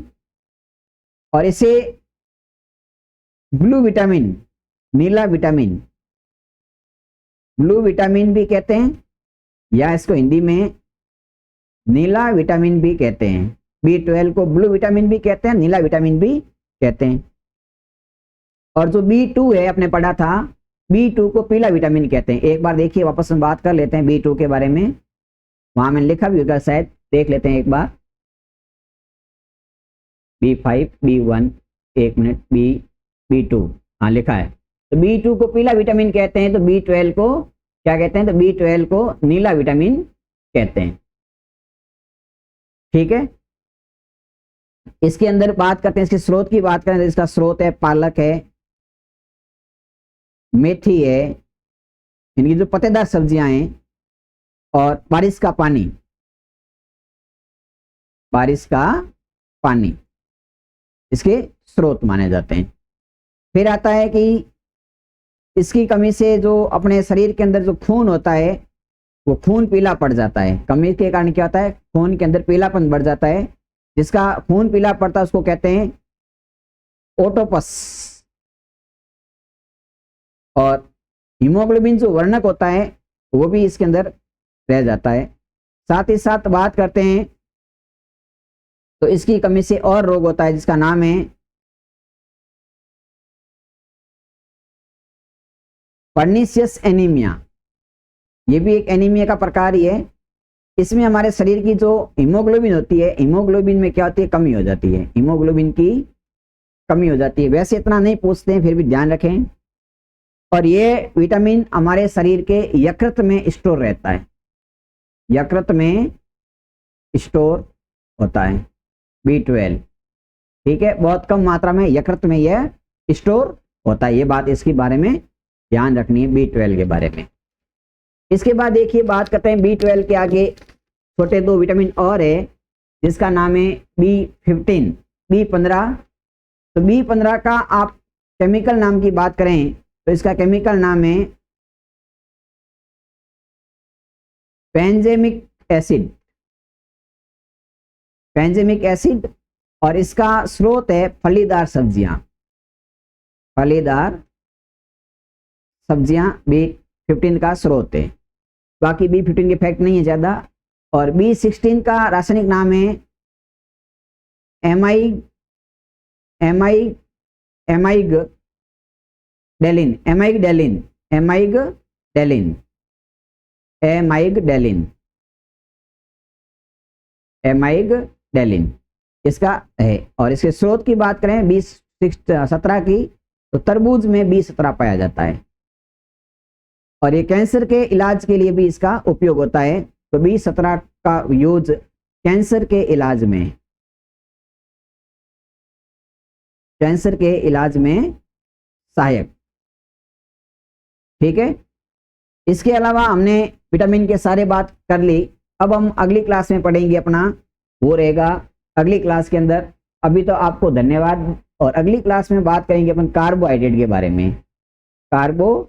और इसे ब्लू विटामिन, नीला विटामिन, ब्लू विटामिन भी कहते हैं, या इसको हिंदी में नीला विटामिन भी कहते हैं। B12 को ब्लू विटामिन भी कहते हैं, नीला विटामिन भी कहते हैं। और जो B2 है, आपने पढ़ा था B2 को पीला विटामिन कहते हैं। एक बार देखिए, वापस हम बात कर लेते हैं B2 के बारे में, वहां मैंने लिखा भी होगा, शायद देख लेते हैं एक बार। B5, B1, एक मिनट, B2, हाँ लिखा है। तो B2 को पीला विटामिन कहते हैं, तो B12 को क्या कहते हैं, तो B12 को नीला विटामिन कहते हैं। ठीक है, इसके अंदर बात करते हैं, इसके स्रोत की बात करें तो इसका स्रोत है पालक है, मेथी है, इनकी जो पत्तेदार सब्जियां हैं, और बारिश का पानी, बारिश का पानी इसके स्रोत माने जाते हैं। फिर आता है कि इसकी कमी से जो अपने शरीर के अंदर जो खून होता है वो खून पीला पड़ जाता है। कमी के कारण क्या होता है, खून के अंदर पीलापन बढ़ जाता है। जिसका खून पीला पड़ता है उसको कहते हैं ओटोपस। और हीमोग्लोबिन जो वर्णक होता है वो भी इसके अंदर रह जाता है। साथ ही साथ बात करते हैं तो इसकी कमी से और रोग होता है जिसका नाम है पर्नीशियस एनीमिया। ये भी एक एनीमिया का प्रकार ही है। इसमें हमारे शरीर की जो हीमोग्लोबिन होती है, हीमोग्लोबिन में क्या होती है, कमी हो जाती है, हीमोग्लोबिन की कमी हो जाती है। वैसे इतना नहीं पूछते हैं, फिर भी ध्यान रखें। और ये विटामिन हमारे शरीर के यकृत में स्टोर रहता है, यकृत में स्टोर होता है B12। ठीक है, बहुत कम मात्रा में यकृत में यह स्टोर होता है। ये बात इसके बारे में ध्यान रखनी है, B12 के बारे में। इसके बाद देखिए, बात करते हैं B12 के आगे छोटे 2 विटामिन और है जिसका नाम है B15, B15। तो B15 का आप केमिकल नाम की बात करें तो इसका केमिकल नाम है पेंजेमिक एसिड, पेंजेमिक एसिड। और इसका स्रोत है फलीदार सब्जियां, फलीदार सब्जियां B15 का स्रोत है। बाकी B15 के इफेक्ट नहीं है ज्यादा। और B16 का रासायनिक नाम है एमाइग डेलिन, एमाइग डेलिन इसका है। और इसके स्रोत की बात करें B17 की तो तरबूज में B17 पाया जाता है। और ये कैंसर के इलाज के लिए भी इसका उपयोग होता है। तो B17 का यूज कैंसर के इलाज में, कैंसर के इलाज में सहायक, ठीक है। इसके अलावा हमने विटामिन के सारे बात कर ली। अब हम अगली क्लास में पढ़ेंगे अपना वो रहेगा अगली क्लास के अंदर। अभी तो आपको धन्यवाद। और अगली क्लास में बात करेंगे अपन कार्बोहाइड्रेट के बारे में, कार्बोहाइड्रेट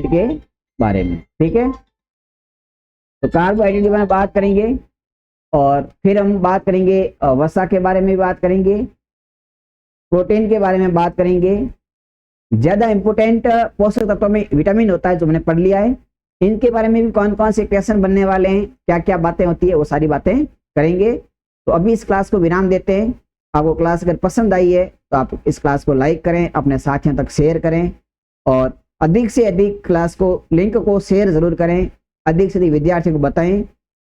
के बारे में, ठीक है। तो कार्बोहाइड्रेट के बारे में बात करेंगे और फिर हम बात करेंगे वसा के बारे में बात करेंगे, प्रोटीन के बारे में बात करेंगे। ज्यादा इंपोर्टेंट पोषक तत्वों में विटामिन होता है जो हमने पढ़ लिया है। इनके बारे में भी कौन कौन से क्वेश्चन बनने वाले हैं, क्या क्या बातें होती है, वो सारी बातें करेंगे। तो अभी इस क्लास को विराम देते हैं। आपको क्लास अगर पसंद आई है तो आप इस क्लास को लाइक करें, अपने साथियों तक शेयर करें और अधिक से अधिक क्लास को लिंक को शेयर जरूर करें, अधिक से अधिक विद्यार्थियों को बताएं।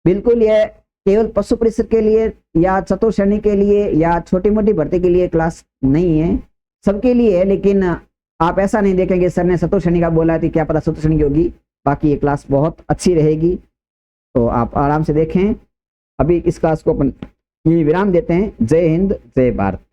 बिल्कुल यह केवल पशु परिषद के लिए या चतुर्थ श्रेणी के लिए या छोटी मोटी भर्ती के लिए क्लास नहीं है, सबके लिए है। लेकिन आप ऐसा नहीं देखेंगे सर ने चतुर्थ श्रेणी का बोला थी, क्या पता चतुर्थ श्रेणी की होगी। बाकी ये क्लास बहुत अच्छी रहेगी, तो आप आराम से देखें। अभी इस क्लास को अपन यही विराम देते हैं। जय हिंद, जय भारत।